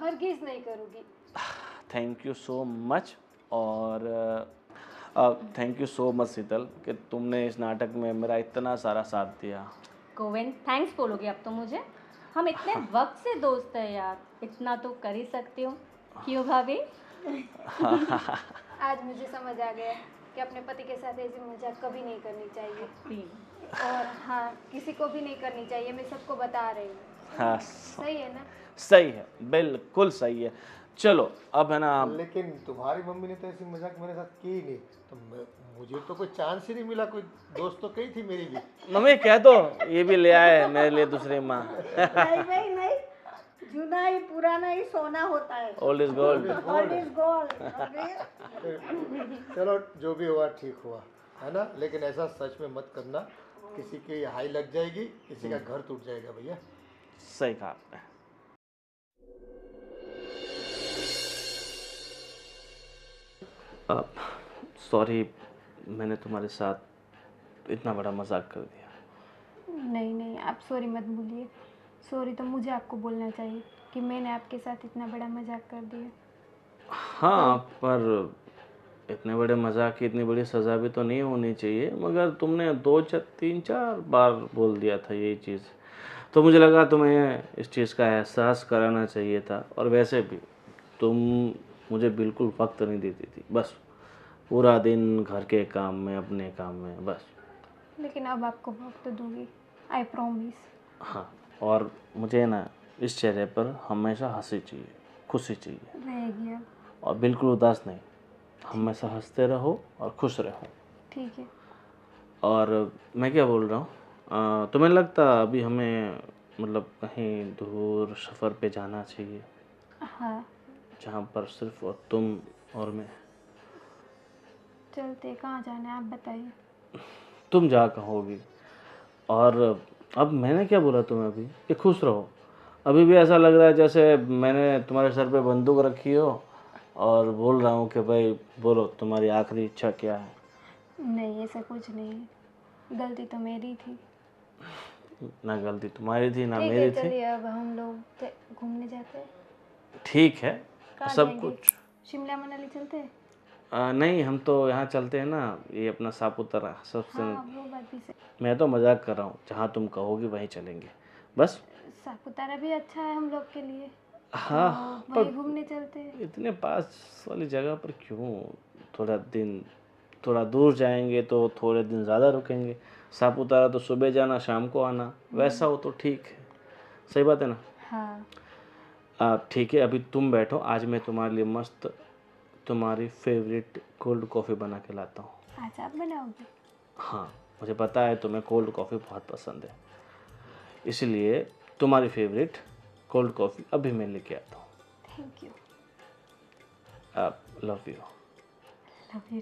हरगिज़ नहीं करूँगी। Thank you so much. और थैंक यू सो मच शीतल कि तुमने इस नाटक में मेरा इतना सारा साथ दिया। गोविंद, थैंक्स बोलोगे अब तो मुझे? हम इतने वक्त से दोस्त हैं यार, इतना तो कर ही सकती हो। क्यों भाभी? आज मुझे समझ आ गया कि अपने पति के साथ ऐसी मजाक कभी नहीं करनी चाहिए। और हाँ, किसी को भी नहीं करनी चाहिए। मैं सबको बता रही हूँ। हाँ, सही है ना? सही है, बिल्कुल सही है। चलो अब है ना, लेकिन तुम्हारी मम्मी ने तो ऐसी मजाक मेरे साथ की ही नहीं, तो मुझे तो कोई चांस ही नहीं मिला। कोई दोस्त तो कही थी मेरी भी। मम्मी कह दो ये भी ले आए मेरे लिए दूसरी माँ। नहीं भाई नहीं, जुना ही पुराना ही सोना होता है। Old is gold. Old is gold। चलो, जो भी हुआ ठीक हुआ, है ना? लेकिन ऐसा सच में मत करना, किसी की हाई लग जाएगी, किसी का घर टूट जाएगा भैया। सही कहा आपने। सॉरी, मैंने तुम्हारे साथ इतना बड़ा मजाक कर दिया। नहीं नहीं, आप सॉरी मत बोलिए। सॉरी तो मुझे आपको बोलना चाहिए कि मैंने आपके साथ इतना बड़ा मजाक कर दिया। हाँ, पर इतने बड़े मजाक की इतनी बड़ी सज़ा भी तो नहीं होनी चाहिए, मगर तुमने 2 3 4 बार बोल दिया था यही चीज़, तो मुझे लगा तुम्हें इस चीज़ का एहसास कराना चाहिए था। और वैसे भी तुम मुझे बिल्कुल वक्त नहीं देती थी, बस पूरा दिन घर के काम में, अपने काम में बस। लेकिन अब आपको वक्त दूंगी, आई प्रॉमिस। हाँ, और मुझे ना इस चेहरे पर हमेशा हंसी चाहिए, खुशी चाहिए, रहेगी अब। और बिल्कुल उदास नहीं। हमेशा हंसते रहो और खुश रहो। ठीक है। और मैं क्या बोल रहा हूँ, तुम्हें लगता अभी हमें मतलब कहीं दूर सफ़र पे जाना चाहिए, हाँ जहाँ पर सिर्फ और तुम और मैं? चलते, कहाँ जाना है आप बताइए। तुम जहाँ कहोगी। और अब मैंने क्या बोला तुम्हें अभी कि खुश रहो? अभी भी ऐसा लग रहा है जैसे मैंने तुम्हारे सर पे बंदूक रखी हो और बोल रहा हूँ कि भाई बोलो तुम्हारी आखिरी इच्छा क्या है। नहीं ऐसा कुछ नहीं है, गलती तो मेरी थी। ना गलती तुम्हारी थी ना ठीक है मेरी थी। चलिए, अब हम लोग घूमने जाते हैं। ठीक है, कहाँ सब जाएंगे? कुछ। शिमला मनाली चलते हैं? नहीं, हम तो यहाँ चलते हैं ना, ये अपना सापुतारा सबसे। हाँ वो बात भी सही। मैं तो मजाक कर रहा हूँ, जहाँ तुम कहोगी वहीं चलेंगे बस। सापुतारा भी अच्छा है हम लोग के लिए, हाँ, तो पर वहीं घूमने चलते हैं। इतने पास वाली जगह पर क्यों? थोड़ा दिन, थोड़ा दूर जाएंगे तो थोड़े दिन ज़्यादा रुकेंगे। सापुतारा तो सुबह जाना शाम को आना, वैसा हो तो ठीक है। सही बात है ना? हाँ ठीक है, अभी तुम बैठो, आज मैं तुम्हारे लिए मस्त तुम्हारी फेवरेट कोल्ड कॉफ़ी बना के लाता हूँ। आज आप बनाओगे? हाँ, मुझे पता है तुम्हें कोल्ड कॉफ़ी बहुत पसंद है, इसलिए तुम्हारी फेवरेट कोल्ड कॉफ़ी अभी मैं लेके आता हूँ। Thank you. Love you. Love you.